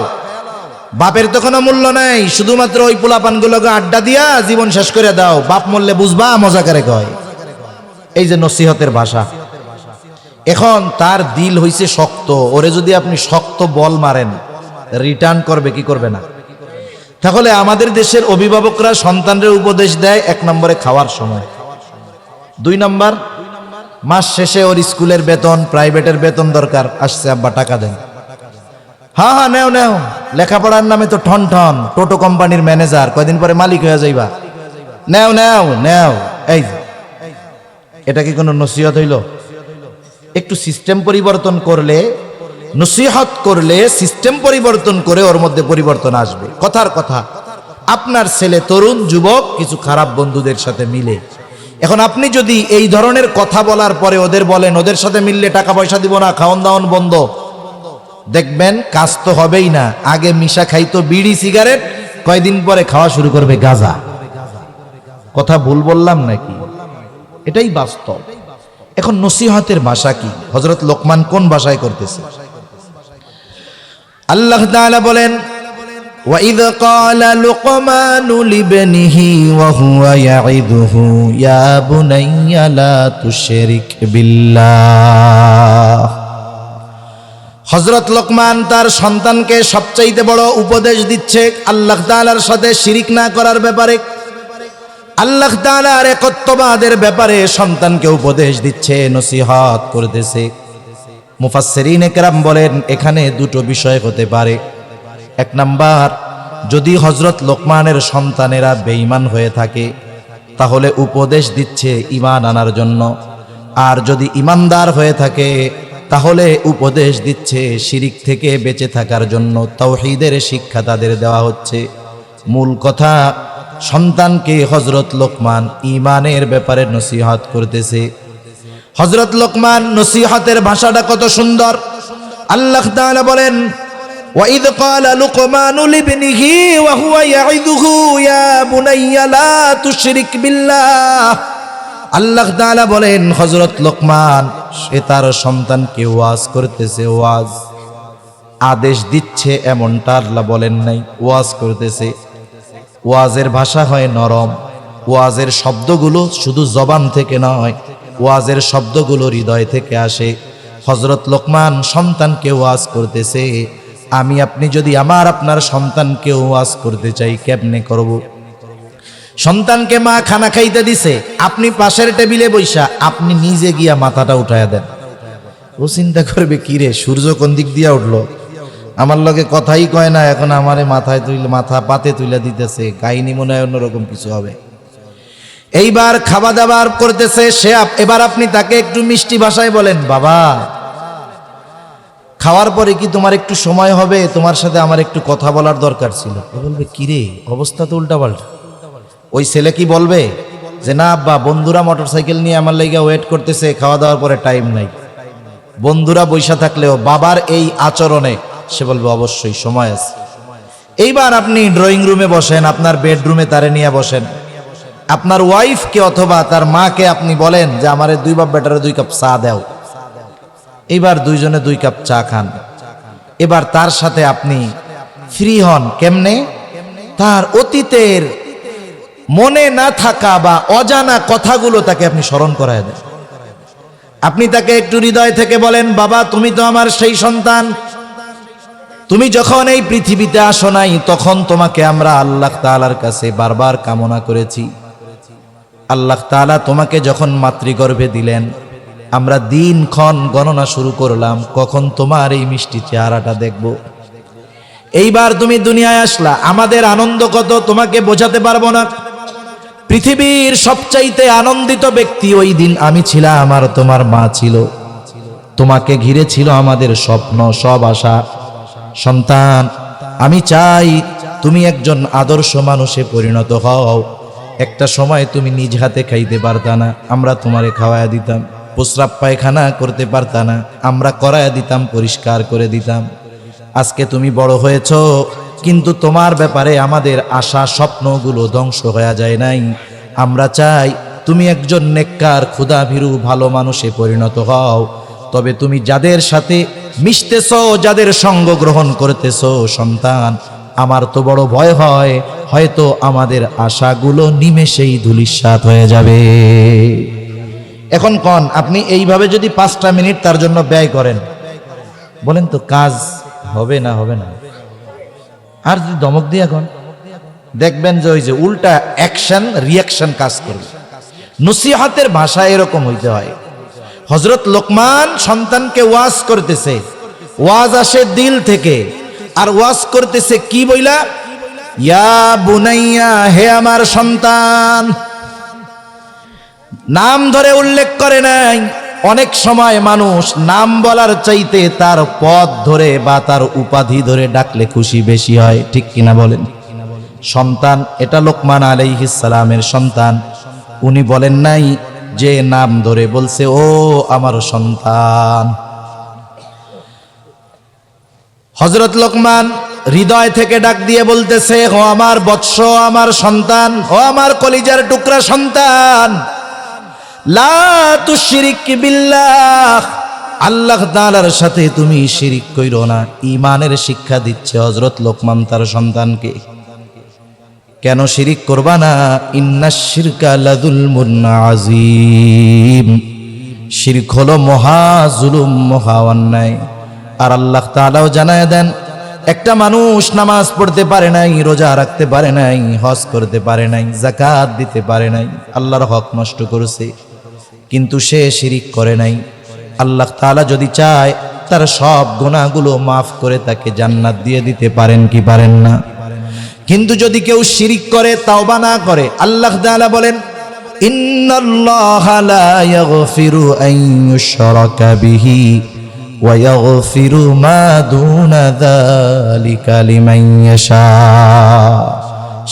বাপের তো কোনো মূল্য নাই, শুধুমাত্র ওই পোলাপানগুলোকে আড্ডা দিয়া জীবন শেষ করে দাও, বাপ মরলে বুঝবা মজা করে কয়। এই যে নসিহতের ভাষা। এখন তার দিল হইছে শক্ত, ওরে যদি আপনি শক্ত বল মারেন রিটার্ন করবে কি করবে না? তাহলে আমাদের দেশের অভিভাবকরা সন্তানদের উপদেশ দেয়, 1 নম্বরে খাওয়ার সময়, 2 নম্বর মাস শেষে ওর স্কুলের বেতন, প্রাইভেটের বেতন দরকার, আসছে আব্বা টাকা দেন। হ্যাঁ হ্যাঁ নেও নেও, লেখাপড়ার নামে তো ঠন ঠন, টোটো কোম্পানির ম্যানেজার, কয়দিন পরে মালিক হয়ে যাইবা, নেও নেও নেও। এই এটা কি কোনো নসিহত হইল? একটু সিস্টেম পরিবর্তন করলে, নসিহত করলে সিস্টেম পরিবর্তন করে ওর মধ্যে পরিবর্তন আসবে। কথার কথা, আপনার ছেলে তরুণ যুবক কিছু খারাপ বন্ধুদের সাথে মিলে, এখন আপনি যদি এই ধরনের কথা বলার পরে ওদের বলেন ওদের সাথে মিললে টাকা পয়সা দিব না, খাওন দাওন বন্ধ, দেখবেন কাজ তো হবেই না। আগে মিশা খাইতো বিড়ি সিগারেট, কয়দিন পরে খাওয়া শুরু করবে গাঁজা। কথা ভুল বললাম নাকি? এটাই বাস্তব। এখন নসিহতের ভাষা কি? হযরত লোকমান কোন ভাষায় করতেছে? আল্লাহ তাআলা বলেন وَإِذْ قَالَ لُقْمَانُ لِابْنِهِ وَهُوَ يَعِظُهُ يَا بُنَيَّ لَا تُشْرِكْ بِاللَّهِ। হযরত লোকমান তার সন্তানকে সবচাইতে বড় উপদেশ দিচ্ছে আল্লাহ তাআলার সাথে শিরিক না করার ব্যাপারে, আল্লাহ তাআলার একত্ববাদের ব্যাপারে সন্তানকে উপদেশ দিচ্ছে, নসিহত করতেছে। মুফাসসিরিনে কেরাম বলেন এখানে 2টো বিষয় হতে পারে। 1 নাম্বার, যদি হযরত লোকমানের সন্তানেরা বেঈমান হয়ে থাকে তাহলে উপদেশ দিচ্ছে ঈমান আনার জন্য, আর যদি ঈমানদার হয়ে থাকে তাহলে উপদেশ দিচ্ছে শিরিক থেকে বেঁচে থাকার জন্য, তাওহীদের শিক্ষা তাদের দেওয়া হচ্ছে। মূল কথা, সন্তানকে হযরত লোকমান ঈমানের ব্যাপারে নসিহত করতেছে। হযরত লোকমান নসিহতের ভাষাটা কত সুন্দর। আল্লাহ তাআলা বলেন وَإِذْ قَالَ لُقْمَانُ لِابْنِهِ وَهُوَ يَعِظُهُ يَا بُنَيَّ لَا تُشْرِكْ بِاللَّهِ। আল্লাহ তাআলা বলেন হযরত লোকমান সে তার সন্তানকে ওয়াজ করতেছে, ওয়াজ আদেশ দিচ্ছে এমনটা আল্লাহ বলেন নাই, ওয়াজ করতেছে। ওয়াজের ভাষা হয় নরম, ওয়াজের শব্দগুলো শুধু জবান থেকে নয়, ওয়াজের শব্দগুলো হৃদয় থেকে আসে। হযরত লোকমান সন্তানকে ওয়াজ করতেছে। আমি আপনি যদি আপনার সন্তানকে ওয়াজ করতে চাই, কেমনে করব? সন্তানকে মা খানা খাইতে দিছে, আপনি পাশের টেবিলে বইসা আপনি নিজে গিয়া মাথাটা উঠায়া দেন। ও চিন্তা করবে কি রে, সূর্য কোন দিক দিয়া উঠলো, আমার লগে কথাই কয় না, এখন আমারে মাথায় তুইলে, মাথা পাতে তুইলা দিতেছে, কাহিনী মনে হয় অন্যরকম কিছু হবে। এইবার খাওয়া দাবার করতেছে সে, এবার আপনি তাকে একটু মিষ্টি ভাষায় বলেন, বাবা খাওয়ার পরে কি তোমার একটু সময় হবে, তোমার সাথে আমার একটু কথা বলার দরকার ছিল। ও বলবে কি রে, অবস্থা তো উল্টাপাল্টা। ওই ছেলে কি বলবে যে না আব্বা, বন্ধুরা মোটরসাইকেল নিয়ে আমার লাইগা ওয়েট করতেছে, খাওয়া দাওয়ার পরে টাইম নাই। বন্ধুরা বৈশা থাকলেও বাবার এই আচরণে সে বলবে অবশ্যই সময় আছে। এইবার আপনি ড্রয়িং রুমে বসেন, আপনার বেডরুমে তারে নিয়ে বসেন, আপনার ওয়াইফকে অথবা তার মাকে আপনি বলেন যে আমারে 2 বাপ বেটারে 2 কাপ চা দাও। এইবার দুইজনে 2 কাপ চা খান। এবার তার সাথে আপনি ফ্রি হন, কেমনে? তার অতীতের মনে না থাকা বা অজানা কথাগুলো তাকে আপনি স্মরণ করায় দেন। আপনি তাকে একটু হৃদয় থেকে বলেন, বাবা তুমি তো আমার সেই সন্তান, তুমি যখন এই পৃথিবীতে আসো নাই তখন তোমাকে আমরা আল্লাহ তাআলার কাছে বারবার কামনা করেছি। আল্লাহ তাআলা তোমাকে যখন মাতৃগর্ভে দিলেন, আমরা দিনক্ষণ গণনা শুরু করলাম কখন তোমার এই মিষ্টি চেহারাটা দেখব। এইবার তুমি দুনিয়ায় আসলা, আমাদের আনন্দ কত তোমাকে বোঝাতে পারবো না। পৃথিবীর সবচাইতে আনন্দিত ব্যক্তি ওই দিন আমি ছিলাম আর তোমার মা ছিল। তোমাকে ঘিরে ছিল আমাদের স্বপ্ন, সব আশা। সন্তান, আমি চাই তুমি একজন আদর্শ মানুষে পরিণত হও। একটা সময় তুমি নিজ হাতে খাইতে পারতা না, আমরা তোমারে খাওয়ায়া দিতাম। প্রস্রাব পায়খানা করতে পারতা না, আমরা করায়া দিতাম, পরিষ্কার করে দিতাম। আজকে তুমি বড় হয়েছো, কিন্তু তোমার ব্যাপারে আমাদের আশা স্বপ্নগুলো ধ্বংস হয়ে যায় নাই। আমরা চাই তুমি একজন নেককার ক্ষুধাভীরু ভালো মানুষে পরিণত হও। তবে তুমি যাদের সাথে মিশতেছো, যাদের সঙ্গ গ্রহণ করতেছো, সন্তান, আমার তো বড় ভয় হয় হয়তো আমাদের আশাগুলো নিমেষেই ধূলিসাৎ হয়ে যাবে। এখন কোন আপনি এইভাবে যদি 5টা মিনিট তার জন্য ব্যয় করেন, বলেন তো কাজ হবে না? হবে না। আর যদি ধমক দিয়ে এখন দেখবেন যে ওই যে উল্টা অ্যাকশন রিয়াকশন কাজ করবে। নসিহতের ভাষা এরকম হইতে হয়। হযরত লোকমান সন্তানকে ওয়াজ করতেছে, ওয়াজ আসে দিল থেকে, আর ওয়াজ করতেছে কি বইলা? ইয়া বুনাইয়া, হে আমার সন্তান। নাম ধরে উল্লেখ করে নাই। অনেক সময় মানুষ নাম বলার চাইতে তার পদ ধরে বা তার উপাধি ধরে ডাকলে খুশি বেশি হয়, ঠিক কিনা বলেন? সন্তান, এটা লোকমান আলাইহিস সালামের সন্তান। উনি বলেন নাই যে নাম ধরে, বলছে ও আমার সন্তান। হযরত লোকমান হৃদয় থেকে ডাক দিয়ে বলতেছে, ও আমার বৎস, আমার সন্তান, ও আমার কলিজার টুকরা সন্তান, লা তুশরিক বিল্লাহ, আল্লাহ তাআলার সাথে তুমি শিরিক কইরো না। ঈমানের শিক্ষা দিচ্ছে হযরত লোকমান তার সন্তানকে। কেন শিরিক করবা না? ইন্নাশ শিরকা লাযুলমুন আযীম, শিরক হলো মহা জুলুম, মহা অন্যায়। আর আল্লাহ তাআলাও জানায় দেন, একটা মানুষ নামাজ পড়তে পারে নাই, রোজা রাখতে পারে নাই, হজ করতে পারে নাই, যাকাত দিতে পারে নাই, আল্লাহর হক নষ্ট করেছে, কিন্তু সে শিরিক করে নাই। আল্লাহ তাআলা যদি চায় তার সব গুনাহগুলো মাফ করে তাকে জান্নাত দিয়ে দিতে পারেন কি পারেন না? কিন্তু যদি কেউ শিরিক করে, তাওবা না করে, আল্লাহ তাআলা বলেন, ইন্নাল্লাহা লা ইয়াগফিরু আন ইউশরাকা বিহি ওয়া ইয়াগফিরু মা দুনা যালিকা লিমান ইয়াশা।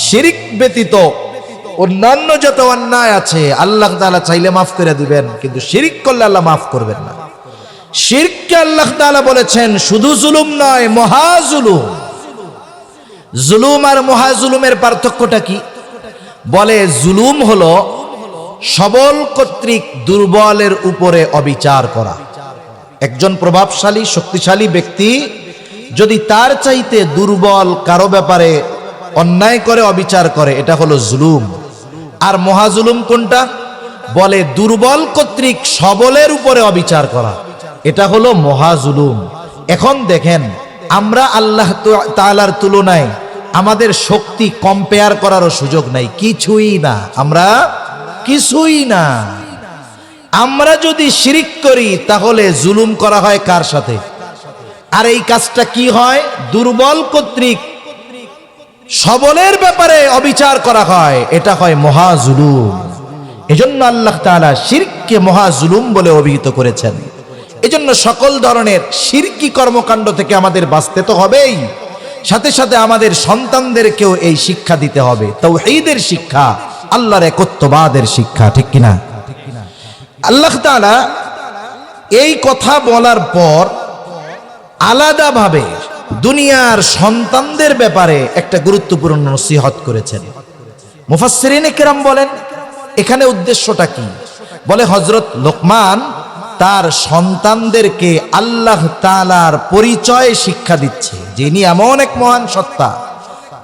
শিরিক ব্যতীত অন্যান্য যত অন্যায় আছে আল্লাহ তাআলা চাইলে মাফ করে দিবেন, কিন্তু শিরিক করলে আল্লাহ মাফ করবেন না। শিরককে আল্লাহ তাআলা বলেছেন শুধু জুলুম নয়, মহা জুলুম। জুলুম আর মহা জুলুমের পার্থক্যটা কি? বলে জুলুম হলো সবল কর্তৃক দুর্বলের উপরে অবিচার করা। একজন প্রভাবশালী শক্তিশালী ব্যক্তি যদি তার চাইতে দুর্বল কারো ব্যাপারে অন্যায় করে, অবিচার করে, এটা হলো জুলুম। আর মহা জুলুম কোনটা? বলে দুর্বল কর্তৃক সবলের উপরে অবিচার করা, এটা হলো মহা জুলুম। এখন দেখেন, আমরা আল্লাহ তাআলার তুলনায় আমাদের শক্তি কম্পেয়ার করারও সুযোগ নাই, কিছুই না, আমরা কিছুই না। আমরা যদি শিরিক করি তাহলে জুলুম করা হয় কার সাথে? আর এই কাজটা কি হয়? দুর্বল কর্তৃক সবলের ব্যাপারে অবিচার করা হয়, এটা হয় মহা জুলুম। এজন্য আল্লাহ তাআলা শিরককে মহা জুলুম বলে অভিহিত করেছেন। এজন্য সকল ধরনের শিরকি কর্মকাণ্ড থেকে আমাদের বাঁচতে তো হবেই, সাথে সাথে আমাদের সন্তানদেরকেও এই শিক্ষা দিতে হবে, তাওহীদের শিক্ষা, আল্লাহর একত্ববাদের শিক্ষা, ঠিক কিনা? আল্লাহ তাআলা এই কথা বলার পর আলাদাভাবে দুনিয়ার সন্তানদের ব্যাপারে একটা গুরুত্বপূর্ণ নসিহত করেছেন। মুফাসসিরিনে কেরাম বলেন এখানে উদ্দেশ্যটা কি? বলে হযরত লোকমান তার সন্তানদেরকে আল্লাহ তাআলার পরিচয় শিক্ষা দিচ্ছে, যিনি এমন এক মহান সত্তা,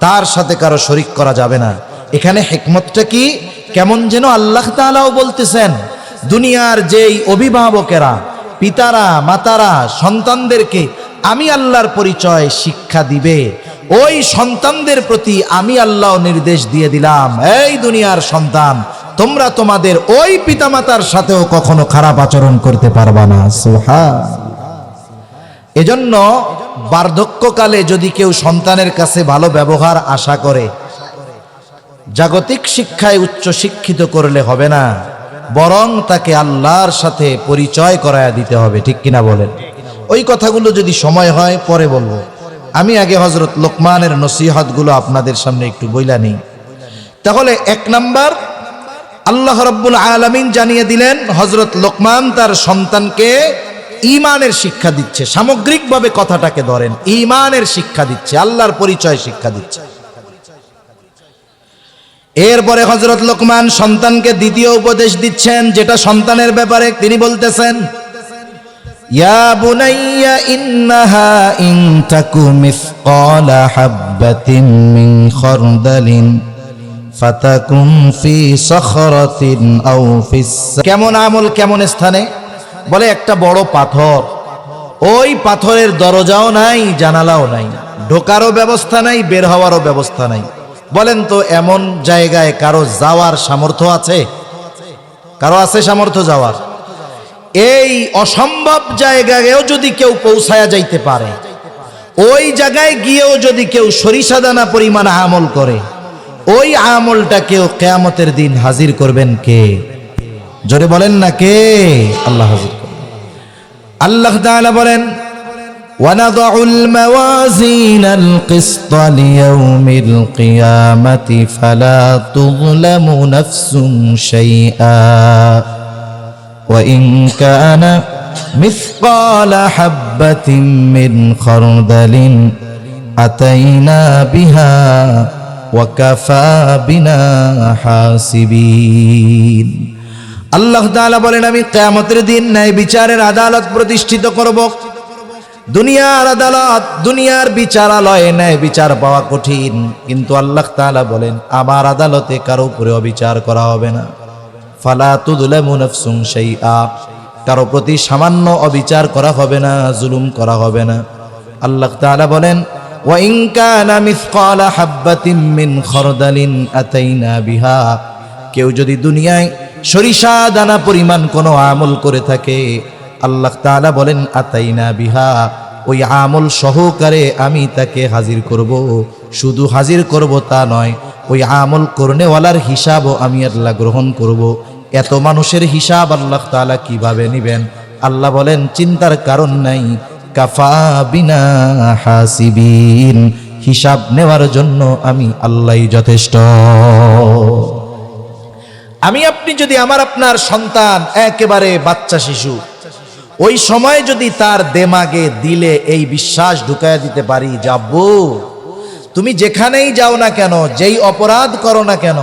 তার সাথে কারো শরীক করা যাবে না। এখানে হিকমতটা কি? কেমন যেন আল্লাহ তাআলাও বলতেছেন, দুনিয়ার যেই অভিভাবকেরা, পিতারা, মাতারা সন্তানদেরকে আমি আল্লাহর পরিচয় শিক্ষা দিবে, ওই সন্তানদের প্রতি আমি আল্লাহ নির্দেশ দিয়ে দিলাম, এই দুনিয়ার সন্তান, তোমরা তোমাদের ওই পিতামাতার সাথেও কখনো খারাপ আচরণ করতে পারবা না। সুবহানাল্লাহ। এজন্য বার্ধক্য বার্ধক্যকালে যদি কেউ সন্তানের কাছে ভালো ব্যবহার আশা করে, জাগতিক শিক্ষায় উচ্চ শিক্ষিত করলে হবে না, বরং তাকে আল্লাহর সাথে পরিচয় করায়া দিতে হবে। ঠিক কিনা বলেন? ওই কথাগুলো যদি সময় হয় পরে বলবো। আমি আগে হযরত লোকমানের নসিহতগুলো আপনাদের সামনে একটু বইলা নিই। তাহলে 1 নাম্বার, আল্লাহ রাব্বুল আলামিন জানিয়ে দিলেন হযরত লোকমান তার সন্তানকে ঈমানের শিক্ষা দিচ্ছে। সামগ্রিকভাবে কথাটাকে ধরেন, ঈমানের শিক্ষা দিচ্ছে, আল্লাহর পরিচয় শিক্ষা দিচ্ছে। এরপরে হযরত লোকমান সন্তানকে দ্বিতীয় উপদেশ দিচ্ছেন, যেটা সন্তানের ব্যাপারে। তিনি বলতেছেন, ইয়া বুনাইয়া ইন্নাহা ইন তাকু মিসকালা হাববাতিন মিন খারদালিন ফাতাকুম ফি সখরাতিন আও ফিস। কেমন আমল কেমন স্থানে? বলে একটা বড় পাথর, ওই পাথরের দরজাও নাই, জানালাও নাই, ঢোকারও ব্যবস্থা নাই, বের হওয়ারও ব্যবস্থা নাই। বলেন তো এমন জায়গায় কারো যাওয়ার সামর্থ্য আছে? কারো আছে সামর্থ্য যাওয়ার? এই অসম্ভব জায়গায়ও যদি কেউ পৌঁছায়া যাইতে পারে, ওই জায়গায় গিয়েও যদি কেউ সরিষা দানা পরিমাণ আমল করে, ওই আমলটাকেও কিয়ামতের দিন হাজির করবেন কে? জোরে বলেন না কে? আল্লাহ হাজির করবেন। আল্লাহ তাআলা বলেন, وَنَضَعُ الْمَوَازِينَ الْقِسْطَ لِيَوْمِ الْقِيَامَةِ فَلَا تُظْلَمُ نَفْسٌ شَيْئًا وَإِنْ كَانَ مِثْقَالَ حَبَّةٍ مِّنْ خَرْدَلٍ أَتَيْنَا بِهَا وَكَفَى بِنَا حَاسِبِينَ। আল্লাহ তাআলা বলেন, আমি কিয়ামতের দিন ন্যায় বিচারের আদালত প্রতিষ্ঠিত করব। দুনিয়ার আদালত, দুনিয়ার বিচারালয়ে ন্যায় বিচার পাওয়া কঠিন, কিন্তু আল্লাহ তাআলা বলেন আমার আদালতে কারো উপরে অবিচার করা হবে না। ফালা তুযলামু নাফসুন শাইআ, কারো প্রতি সামান্য অবিচার করা হবে না, জুলুম করা হবে না। আল্লাহ তাআলা বলেন, ওয়া ইন কানা মিসকালা হাববাতিন মিন খারদালিন আতাইনা বিহা, কেউ যদি দুনিয়ায় সরিষা দানা পরিমাণ কোনো আমল করে থাকে, আল্লাহ তাআলা বলেন আতাইনা বিহা, ওই আমল সহকারে আমি তাকে হাজির করব। শুধু হাজির করব তা নয়, ওই আমল করনেওয়ালার হিসাবও আমি আল্লাহ গ্রহণ করব। এত মানুষের হিসাব আল্লাহ তাআলা কিভাবে নেবেন? আল্লাহ বলেন চিন্তার কারণ নাই, কাফা বিনা হাসিবিন, হিসাব নেওয়ার জন্য আমি আল্লাহই যথেষ্ট। আমি আপনি যদি আমার আপনার সন্তান একেবারে বাচ্চা শিশু, ওই সময় যদি তার দেমাগে দিলে এই বিশ্বাস ঢুকায়া দিতে পারি যে আব্বু তুমি যেখানেই যাও না কেন, যেই অপরাধ করো না কেন,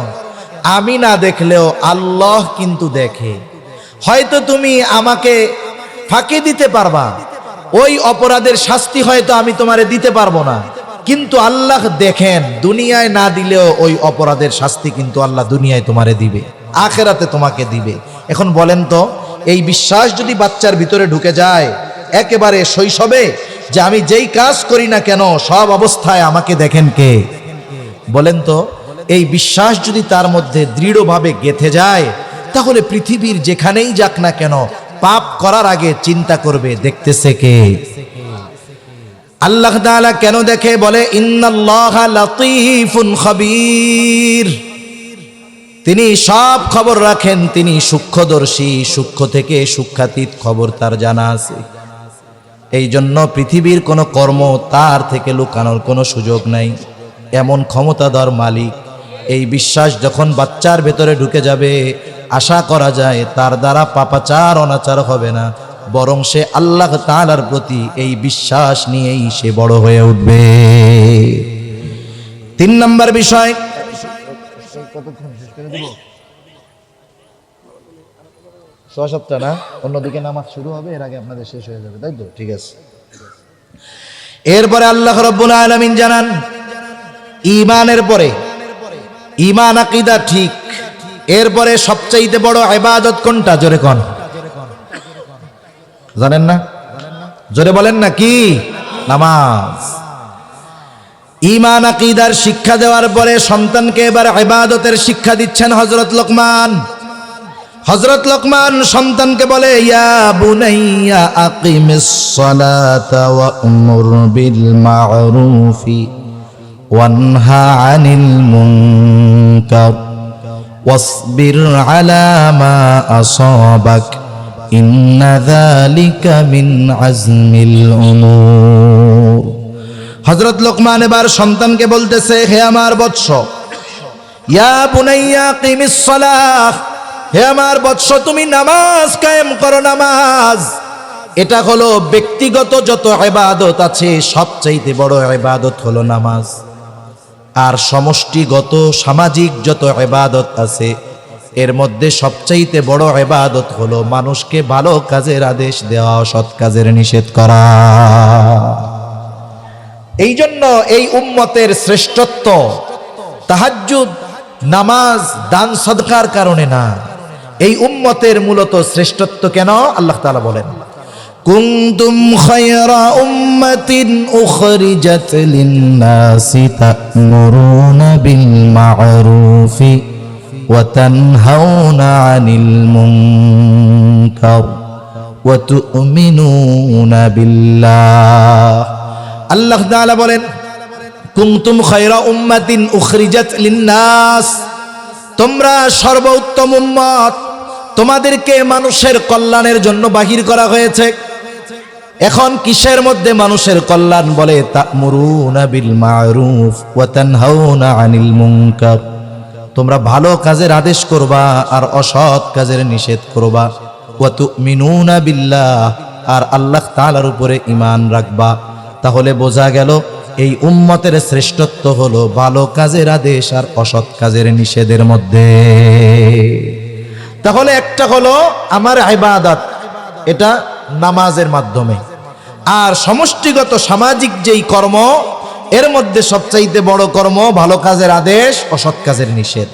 আমি না দেখলেও আল্লাহ কিন্তু দেখে। হয়তো তুমি আমাকে ফাঁকি দিতে পারবা, ওই অপরাধের শাস্তি হয়তো আমি তোমারে দিতে পারবো না, কিন্তু আল্লাহ দেখেন, দুনিয়ায় না দিলেও ওই অপরাধের শাস্তি কিন্তু আল্লাহ দুনিয়ায় তোমারে দিবে, আখেরাতে তোমাকে দিবে। এখন বলেন তো, এই বিশ্বাস যদি বাচ্চার ভিতরে ঢুকে যায় একেবারে শৈশবে, যে আমি যেই কাজ করি না কেন সব অবস্থায় আমাকে দেখেন কে? বলেন তো, এই বিশ্বাস যদি তার মধ্যে দৃঢ়ভাবে গেঁথে যায়, তাহলে পৃথিবীর যেখানেই যাক না কেন পাপ করার আগে চিন্তা করবে দেখতেছে কে? আল্লাহ তাআলা কেন দেখে? বলে ইন্নাল্লাহা লাতীফুন খাবীর, তিনি সব খবর রাখেন, তিনি সূক্ষ্মদর্শী, সূক্ষ্ম থেকে সূক্ষ্মাতীত খবর তার জানা আছে। এই জন্য পৃথিবীর কোনো কর্ম তার থেকে লুকানোর কোনো সুযোগ নাই, এমন ক্ষমতাধর মালিক। এই বিশ্বাস যখন বাচ্চার ভেতরে ঢুকে যাবে, আশা করা যায় তার দ্বারা পাপাচার অনাচার হবে না, বরং সে আল্লাহ তাআলার প্রতি এই বিশ্বাস নিয়েই সে বড় হয়ে উঠবে। 3 নম্বর বিষয়, সপ্তাহ না, অন্যদিকে নামাজ শুরু হবে, এর আগে আপনাদের শেষ হয়ে যাবে, তাই তো? ঠিক আছে। এরপরে আল্লাহ রাব্বুল আলামিন জানান, ঈমানের পরে ঈমান আকীদা ঠিক, এরপরে সবচাইতে বড় ইবাদত কোনটা? জোরে কোন? জানেন না? জোরে বলেন না কি? নামাজ। ঈমান আকীদার শিক্ষা দেওয়ার পরে সন্তানকে এবার ইবাদতের শিক্ষা দিচ্ছেন হযরত লোকমান। হযরত লোকমান সন্তানকে বলে, ইয়া বুনাইয়া আকিমিস সালাতা ওয়া'মুর বিল মা'রুফি ওয়ানহা আনিল মুনকার ওয়াসবির আলা মা আসাবাক ইন্না যালিকা মিন আজমিল উমুর। হযরত লোকমান এবার সন্তানকে বলতেছে, হে আমার বৎস, ইয়া বুনাইয়া আকিমিস সালাহ, হে আমার বৎস, তুমি নামাজ কায়েম করো। নামাজ এটা হলো ব্যক্তিগত যত ইবাদত আছে সবচাইতে বড় ইবাদত হলো নামাজ। আর সমষ্টিগত সামাজিক যত ইবাদত আছে এর মধ্যে সবচাইতে বড় ইবাদত হলো মানুষকে ভালো কাজের আদেশ দেওয়া, অসৎ কাজের নিষেধ করা। এই জন্য এই উম্মতের শ্রেষ্ঠত্ব তাহাজ্জুদ, নামাজ, দান সদকার কারণে না। এই উম্মতের মূলত শ্রেষ্ঠত্ব কেন? আল্লাহ তাআলা বলেন, কুনতুম খায়রা উম্মাতিন উখরিজাত লিন-নাসি তা'মুরুনা বিল মা'রুফি ওয়া তানহাউনা আনিল মুনকার ওয়া তু'মিনুনা বিল্লাহ। আল্লাহ তাআলা বলেন, কুনতুম খায়রা উম্মাতিন উখরিজাত লিন-নাস, তোমরা সর্বোত্তম উম্মত, তোমাদেরকে মানুষের কল্যাণের জন্য বাহির করা হয়েছে। এখন কিসের মধ্যে মানুষের কল্যাণ? বলে তা'মুরুনা বিল মা'রুফ ওয়া তানহাউনা আনিল মুনকার, তোমরা ভালো কাজের আদেশ করবা আর অসৎ কাজের নিষেধ করবা। ওয়া তু'মিনুনা বিল্লাহ, আর আল্লাহ তাআলার উপরে ঈমান রাখবা। তাহলে বোঝা গেল এই উম্মতের শ্রেষ্ঠত্ব হলো ভালো কাজের আদেশ আর অসৎ কাজের নিষেধের মধ্যে। তাহলে একটা হলো আমার ইবাদত, এটা নামাজের মাধ্যমে, আর সমষ্টিগত সামাজিক যেই কর্ম এর মধ্যে সবচাইতে বড় কর্ম ভালো কাজের আদেশ, অসৎ কাজের নিষেধ।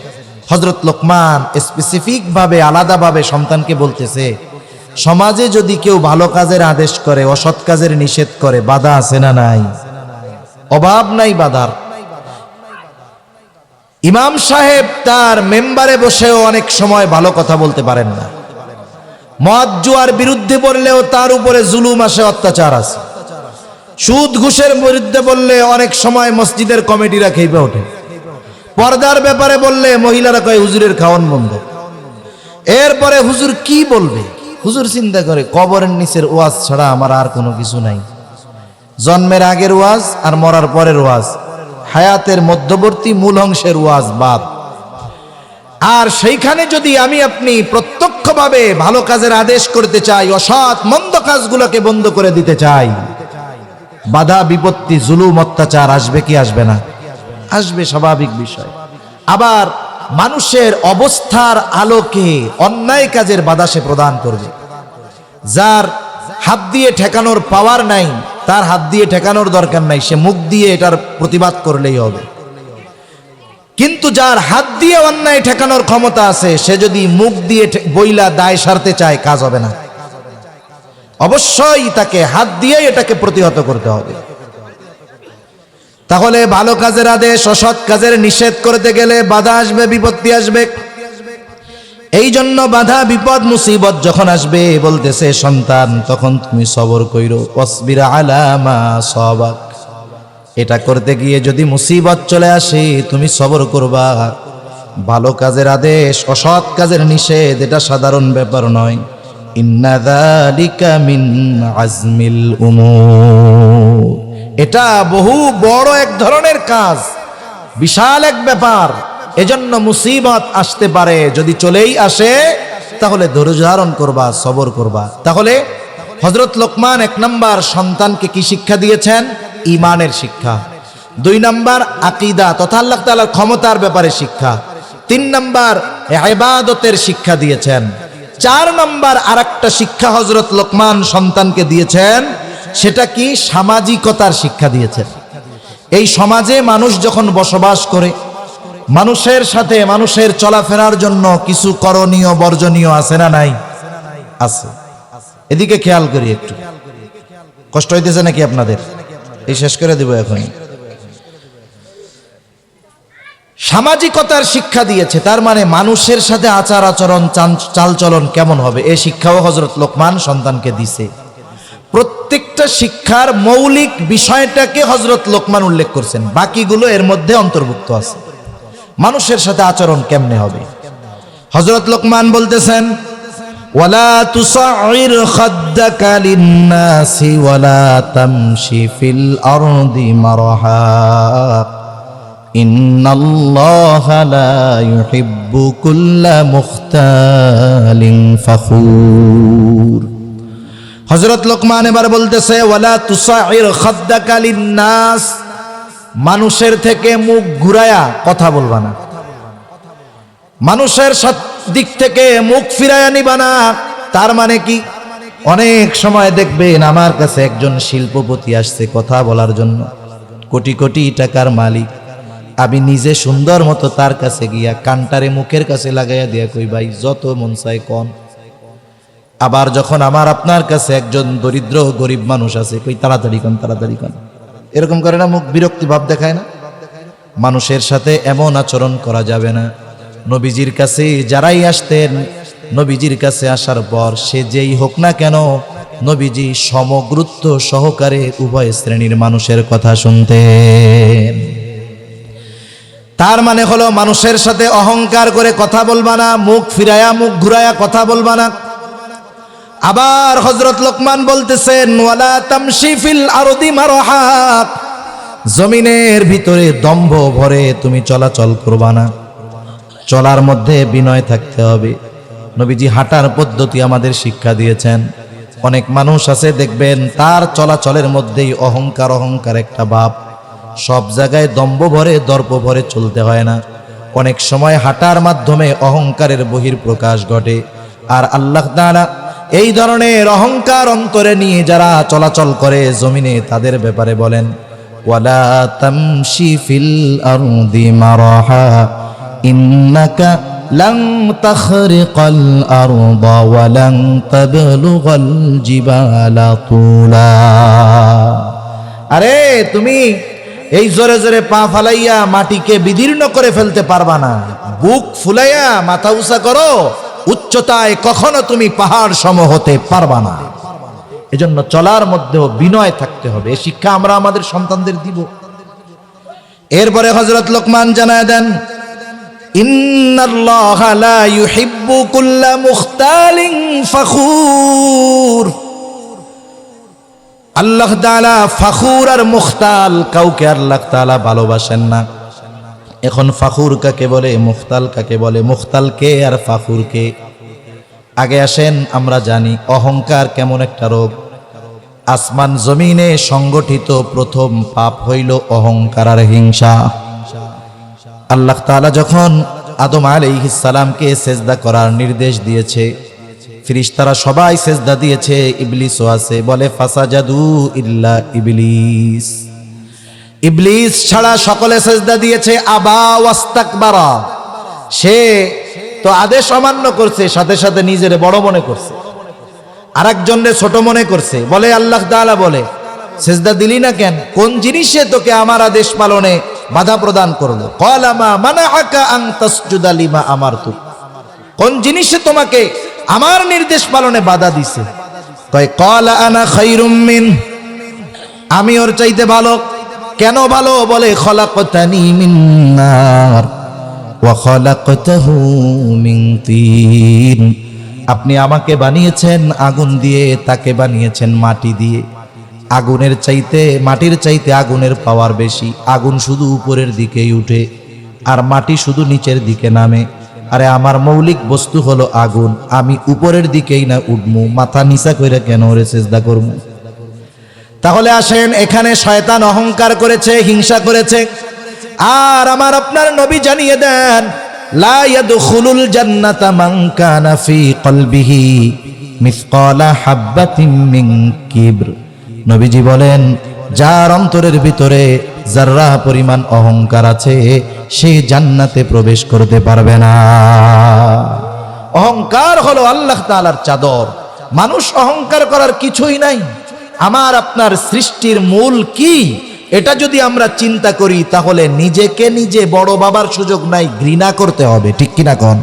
হযরত লোকমান স্পেসিফিক ভাবে আলাদাভাবে সন্তানকে বলতেছে, সমাজে যদি কেউ ভালো কাজের আদেশ করে, অসৎ কাজের নিষেধ করে, বাধা আছে না নাই? অভাব নাই বাধার। ইমাম সাহেব তার মেম্বারে বসেও অনেক সময় ভালো কথা বলতে পারেন না। মদ জুয়ার বিরুদ্ধে বললেও তার উপরে জুলুম আসে, অত্যাচার আছে। সুদ ঘুষের বিরুদ্ধে বললে অনেক সময় মসজিদের কমিটিরা খেপে ওঠে। পর্দার ব্যাপারে বললে মহিলারা কয় হুজুরের খাওয়ান বন্ধ। এরপরে হুজুর কি বলবে? হুজুর চিন্তা করে, কবরের নিচের ওয়াজ ছাড়া আমার আর কোনো কিছু নাই। জন্মের আগের ওয়াজ আর মরার পরের ওয়াজ, হায়াতের মধ্যবর্তী মূল অংশের ওয়াজ বাদ। আর সেইখানে যদি আমি আপনি প্রত্যক্ষভাবে ভালো কাজের আদেশ করতে চাই, অসৎ মন্দ কাজগুলোকে বন্ধ করে দিতে চাই, বাধা বিপত্তি, জুলুম, অত্যাচার আসবে কি আসবে না? আসবে, স্বাভাবিক বিষয়। আবার মানুষের অবস্থার আলোকে অন্যায় কাজের বাধা সে প্রদান করবে। যার হাত দিয়ে ঠেকানোর পাওয়ার নাই, তার হাত দিয়ে ঠেকানোর দরকার নাই, সে মুখ দিয়ে এটার প্রতিবাদ করলেই হবে। কিন্তু যার হাত দিয়ে অন্যায় ঠেকানোর ক্ষমতা আছে, সে যদি মুখ দিয়ে বইলা দায় সারতে চায়, কাজ হবে না। অবশ্যই তাকে হাত দিয়ে এটাকে প্রতিহত করতে হবে। তাহলে ভালো কাজের আদেশ, অসৎ কাজের নিষেধ করতে গেলে বাধা আসবে, বিপত্তি আসবে। এই জন্য বাধা, বিপদ, মুসিবত যখন আসবে বলতেছে, সন্তান তখন তুমি সবর কইরো, ওয়াসবির আলা মা সাবাক। এটা করতে গিয়ে যদি মুসিবত চলে আসে, তুমি সবর করবা। ভালো কাজের আদেশ, অসৎ কাজের নিষেধ এটা সাধারণ ব্যাপার নয়। ইন্না যালিকা মিন আজমিল উমুর, এটা বহু বড় এক ধরনের কাজ, বিশাল এক ব্যাপার। এজন্য মুসিবত আসতে পারে, যদি চলেই আসে তাহলে ধৈর্য ধারণ করবা, সবর করবা। তাহলে হযরত লোকমান 1 নাম্বার সন্তানকে কি শিক্ষা দিয়েছেন? ঈমানের শিক্ষা। 2 নাম্বার আকীদা তথা আল্লাহ তাআলার ক্ষমতার ব্যাপারে শিক্ষা। 3 নাম্বার ইবাদতের শিক্ষা দিয়েছেন। 4 নাম্বার আরেকটা শিক্ষা হযরত লোকমান সন্তানকে দিয়েছেন, সেটা কি? সামাজিকতার শিক্ষা দিয়েছেন। এই সমাজে মানুষ যখন বসবাস করে, মানুষের সাথে মানুষের চলাফেরার জন্য কিছু করণীয় বর্জনীয় আছে না নাই? আছে। এদিকে খেয়াল করি একটু। কষ্ট হইতেছে নাকি আপনাদের? এই শেষ করে দিব এখন। সামাজিকতার শিক্ষা দিয়েছে। তার মানে মানুষের সাথে আচার আচরণ চালচলন কেমন হবে, এই শিক্ষাও হযরত লোকমান সন্তানকে দিছে। প্রত্যেকটা শিক্ষার মৌলিক বিষয়টাকে হযরত লোকমান উল্লেখ করছেন, বাকিগুলো এর মধ্যে অন্তর্ভুক্ত আছে। মানুষের সাথে আচরণ কেমনে হবে, হযরত লোকমান বলতেছেন, ওয়ালা তুসাইর খাদ্দাকা লিন্নাসি ওয়ালা তামশি ফিল আরদি মারহা ইন্নাল্লাহা লা ইউহিব্বু কুল্লা মুখতালিন ফখুর। হযরত লোকমান এবার বলতেছে, ওয়ালা তুসাইর খাদ্দাকা লিন্নাস, মানুষের থেকে মুখ ঘুরায়া কথা বলবা না, মানুষের দিক থেকে মুখ ফিরায়া নিবা না। তার মানে কি, অনেক সময় দেখবেন আমার কাছে একজন শিল্পপতি আসছে কথা বলার জন্য, কোটি কোটি টাকার মালিক, আমি নিজে সুন্দর মতো তার কাছে গিয়া কানটারে মুখের কাছে লাগাইয়া দিয়া কই, ভাই যত মন চায় কন। আবার যখন আমার আপনার কাছে একজন দরিদ্র গরিব মানুষ আছে, কই তাড়াতাড়ি কন তাড়াতাড়ি কন, এরকম করে না, মুখ বিরক্তি ভাব দেখায় না। মানুষের সাথে এমন আচরণ করা যাবে না। নবীজির কাছে যারাই আসতেন, নবীজির কাছে আসার পর সে যেই হোক না কেন, নবীজি সমগুরুত্ব সহকারে উভয় শ্রেণীর মানুষের কথা শুনতেন। তার মানে হলো মানুষের সাথে অহংকার করে কথা বলবা না, মুখ ফিরায়া মুখ ঘুরায়া কথা বলবা না। আবার হযরত লোকমান বলতেছেন, ওয়ালা তামশি ফিল আরদি মারহা, জমিনের ভিতরে দম্ভ ভরে তুমি চলাচল করবা না, চলার মধ্যে বিনয় থাকতে হবে। নবীজি হাঁটার পদ্ধতি আমাদের শিক্ষা দিয়েছেন। অনেক মানুষ আছে দেখবেন তার চলাচলের মধ্যেই অহংকার অহংকার একটা ভাব, সব জায়গায় দম্ভ ভরে দর্প ভরে চলতে হয় না। অনেক সময় হাঁটার মাধ্যমে অহংকারের বহিঃপ্রকাশ ঘটে। আর আল্লাহ তাআলা এই ধরনের অহংকার অন্তরে নিয়ে যারা চলাচল করে জমিনে, তাদের ব্যাপারে বলেন, ওয়ালা তামশি ফিল আরদি মারহা ইন্নাকা লান তাখরিকাল আরদা ওয়া লান তাবলুগাল জিবালা তুলা। আরে তুমি এই জোরে জোরে পা ফালাইয়া মাটিকে বিদীর্ণ করে ফেলতে পারবা না, বুক ফুলাইয়া মাথা উঁচা করো, উচ্চতায় কখনো তুমি পাহাড় সম হতে পারবা না। এজন্য চলার মধ্যেও বিনয় থাকতে হবে। এই শিক্ষা আমরা আমাদের সন্তানদের দিব। এরপরে হযরত লোকমান জানায় দেন, ইন্নাল্লাহা লা ইউহিব্বু কুল্লা মুখতালিন ফখুর। আল্লাহ তাআলা ফখুর আর মুখতাল কাউকে আল্লাহ তাআলা ভালোবাসেন না। এখন ফখুর কাকে বলে, মুখতাল কাকে বলে, মুখতাল কে আর ফখুর কে? আগে আসেন আমরা জানি অহংকার কেমন একটা রোগ। আসমান জমিনে সংগঠিত প্রথম পাপ হইল অহংকার আর হিংসা। আল্লাহ তাআলা যখন আদম আলাইহিস সালামকে সেজদা করার নির্দেশ দিয়েছে, ফেরেশতারা সবাই সেজদা দিয়েছে, ইবলিসও আছে, বলে ফাসাজাদু ইল্লা ইবলিস। ইবলিস ছাড়া সকলে সেজদা দিয়েছে। আবা ওয়াস্তাকবারা, সে তো আদেশ অমান্য করছে, সাথে সাথে নিজের বড় মনে করছে, আরেকজনের ছোট মনে করছে। বলে আল্লাহ তাআলা বলে, সেজদা দিলি না কেন? কোন জিনিসে তোকে আমার আদেশ পালনে বাধা প্রদান করলো? ক্বালা মা মানাআকা আন তাসজুদা লিমা আমারতু, কোন জিনিসে তোমাকে আমার নির্দেশ পালনে বাধা দিছে? কয় ক্বালা আনা খায়রুম মিন, আমি ওর চাইতে ভালো। কেন ভালো? বলে খলাকতানি মিন নার ওয়া খলাকতাহু মিন তিন, আপনি আমাকে বানিয়েছেন আগুন দিয়ে, তাকে বানিয়েছেন মাটি দিয়ে। আগুনের চাইতে, মাটির চাইতে আগুনের পাওয়ার বেশি। আগুন শুধু উপরের দিকেই উঠে আর মাটি শুধু নিচের দিকে নামে। আরে আমার মৌলিক বস্তু হলো আগুন, আমি উপরের দিকেই না উঠবো, মাথা নিচা করে কেন ওরে সিজদা করবো? তাহলে আসেন, এখানে শয়তান অহংকার করেছে, হিংসা করেছে। আর আমার আপনার নবী জানিয়ে দেন, লা ইয়াদখুলুল জান্নাতা মান কানা ফি কলবিহি মিসকালা হাববাতিন মিন কিবর। নবীজি বলেন, যার অন্তরের ভিতরে যাররা পরিমাণ অহংকার আছে, সে জান্নাতে প্রবেশ করতে পারবে না। অহংকার হলো আল্লাহ তাআলার চাদর। মানুষ অহংকার করার কিছুই নাই। আমার আপনার সৃষ্টির মূল কি? এটা যদি আমরা চিন্তা করি তাহলে নিজেকে নিজে বড় বাবার সুযোগ নাই, ঘৃণা করতে হবে, ঠিক কিনা কোন?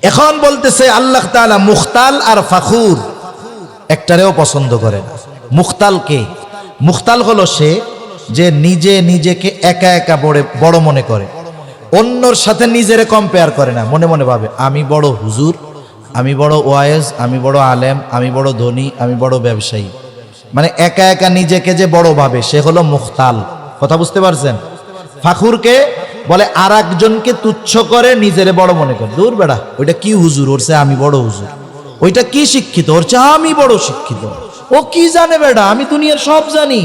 এখন বলতেছে আল্লাহ তাআলা মুখতাল আর ফাখুর একটারেও পছন্দ করে না। মুখতাল কে? মুখতাল হলো সে যে নিজে নিজেকে একা একা বড় মনে করে, অন্যর সাথে নিজেরে কম্পেয়ার করে না, মনে মনে ভাবে আমি বড় হুজুর, আমি বড় ওয়াইজ, আমি বড় আলেম, আমি বড় ধনী, আমি বড় ব্যবসায়ী। মানে একা একা নিজেকে যে বড় ভাবে সে হলো মুখতাল। কথা বুঝতে পারছেন? ফাখুরকে বলে আর একজনকে তুচ্ছ করে নিজেরে বড় মনে করে, দূর বেড়া ওইটা কি হুজুর, ওর চেয়ে আমি বড় হুজুর। ওইটা কি শিক্ষিত, ওর চেয়ে আমি বড় শিক্ষিত। ও কি জানে বেড়া, আমি দুনিয়ার সব জানি।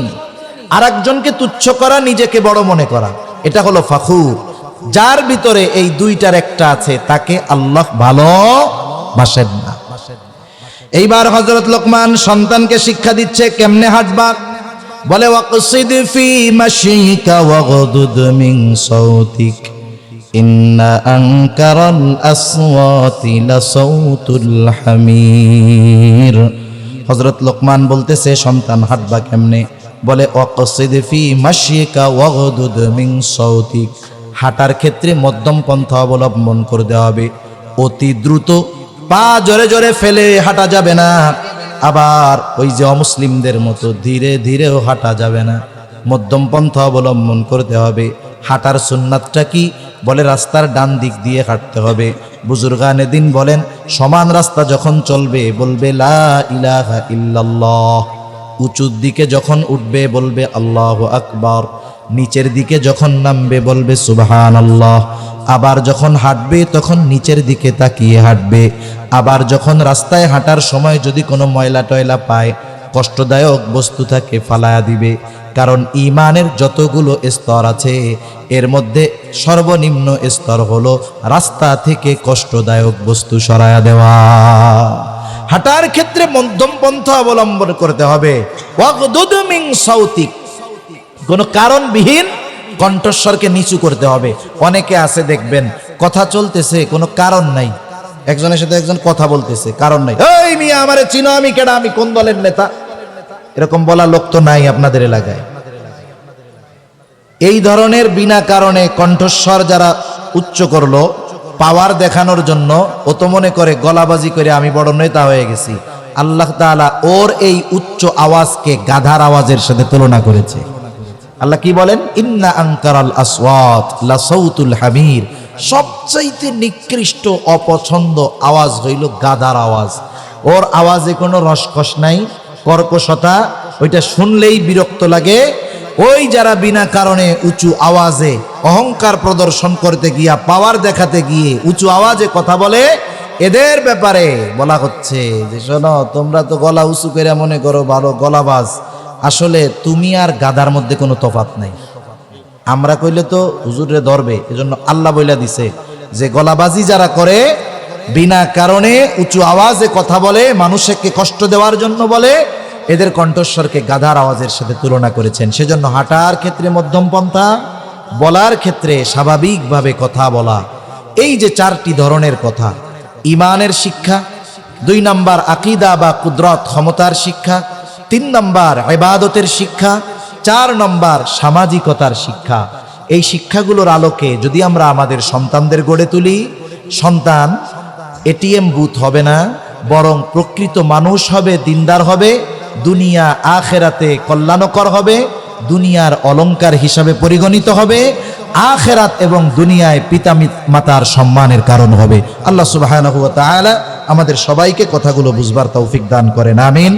আর একজনকে তুচ্ছ করা, নিজেকে বড় মনে করা, এটা হলো ফাখুর। যার ভিতরে এই দুইটার একটা আছে তাকে আল্লাহ ভালোবাসেন না। এইবার হযরত লোকমান সন্তানকে শিক্ষা দিচ্ছে কেমনে হাঁটবা। বলে ওয়াকসিদ ফি মাশিকা ওয়াগদুদ মিন সাউতিক ইন্না আনকারাল আসওয়াতি লাসাউতুল হামির। হযরত লোকমান বলতেছে সন্তান হাঁটবা কেমনে? বলে ওয়াকসিদ ফি মাশিকা ওয়াগদুদ মিন সাউতিক, হাঁটার ক্ষেত্রে মধ্যম পন্থা অবলম্বন করতে হবে। অতি দ্রুত পা জোরে জোরে ফেলে হাঁটা যাবে না, আবার ওই যে অমুসলিমদের মতো ধীরে ধীরেও হাঁটা যাবে না, মধ্যম পন্থা অবলম্বন করতে হবে। হাঁটার সুন্নাতটা কি? বলে রাস্তার ডান দিক দিয়ে হাঁটতে হবে। বুজুর্গানে দিন বলেন সমান রাস্তা যখন চলবে বলবে লা ইলাহা ইল্লাল্লাহ, উঁচুর দিকে যখন উঠবে বলবে আল্লাহু আকবার, নিচের দিকে যখন নামবে বলবে সুবহানাল্লাহ। আবার যখন হাঁটবে তখন নিচের দিকে তাকিয়ে হাঁটবে। আবার যখন রাস্তায় হাঁটার সময় যদি কোনো ময়লা টয়লা পায়, কষ্টদায়ক বস্তু থাকে, ফালায়া দিবে। কারণ ঈমানের যতগুলো স্তর আছে এর মধ্যে সর্বনিম্ন স্তর হলো রাস্তা থেকে কষ্টদায়ক বস্তু সরায়া দেওয়া। হাঁটার ক্ষেত্রে মধ্যম পন্থা অবলম্বন করতে হবে। ওয়াগদুদ মিন সাউতিক, কোনো কারণবিহীন কণ্ঠস্বরকে নিচু করতে হবে। অনেকে আছে দেখবেন কথা চলতেছে কোনো কারণ নাই, একজনের সাথে একজন কথা বলতেছে কারণ নাই, এই মিয়া আমারে চিনো, আমি কেডা, আমি কোন দলের নেতা, এরকম বলা লোক তো নাই আপনাদের এলাকায়। এই ধরনের বিনা কারণে কণ্ঠস্বর যারা উচ্চ করলো পাওয়ার দেখানোর জন্য, ও তো মনে করে গলাবাজি করে আমি বড় নেতা হয়ে গেছি। আল্লাহ তাআলা ওর এই উচ্চ আওয়াজকে গাধার আওয়াজের সাথে তুলনা করেছে। আল্লাহ কি বলেন? ইন্না আনকারাল আসওয়াত লাসাউতুল হামির, সবচাইতে নিকৃষ্ট অপছন্দ আওয়াজ হইল গাধার আওয়াজ। ওর আওয়াজে কোনো রসকস নাই, কর্কশতা, ওইটা শুনলেই বিরক্ত লাগে। ওই যারা বিনা কারণে উঁচু আওয়াজে অহংকার প্রদর্শন করতে গিয়া, পাওয়ার দেখাতে গিয়ে উঁচু আওয়াজে কথা বলে, এদের ব্যাপারে বলা হচ্ছে যে শোনো, তোমরা তো গলা উঁচু করে মনে করো ভালো গলাবাজ, আসলে তুমি আর গাধার মধ্যে কোনো তফাৎ নাই। আমরা কইলে তো হুজুরে ধরবে, এজন্য আল্লাহ বইলা দিছে যে গলাবাজি যারা করে, বিনা কারণে উঁচু আওয়াজে কথা বলে, মানুষকে কষ্ট দেওয়ার জন্য বলে, এদের কণ্ঠস্বরকে গাধার আওয়াজের সাথে তুলনা করেছেন। সেজন্য হাঁটার ক্ষেত্রে মধ্যম পন্থা, বলার ক্ষেত্রে স্বাভাবিকভাবে কথা বলা। এই যে চারটি ধরনের কথা, ঈমানের শিক্ষা, 2 নাম্বার আকীদা বা কুদরত ক্ষমতার শিক্ষা, 3 নাম্বার ইবাদতের শিক্ষা, 4 নাম্বার সামাজিকতার শিক্ষা। এই শিক্ষাগুলোর আলোকে যদি আমরা আমাদের সন্তানদের গড়ে তুলি, সন্তান এটিএম বুথ হবে না, বরং প্রকৃত মানুষ হবে, দিনদার হবে, দুনিয়া আখেরাতে কল্যাণকর হবে, দুনিয়ার অলংকার হিসাবে পরিগণিত হবে, আখেরাত এবং দুনিয়ায় পিতা মাতার সম্মানের কারণ হবে। আল্লাহ সুবহানাহু ওয়া তাআলা আমাদের সবাইকে কথাগুলো বুঝবার তৌফিক দান করেন, আমিন।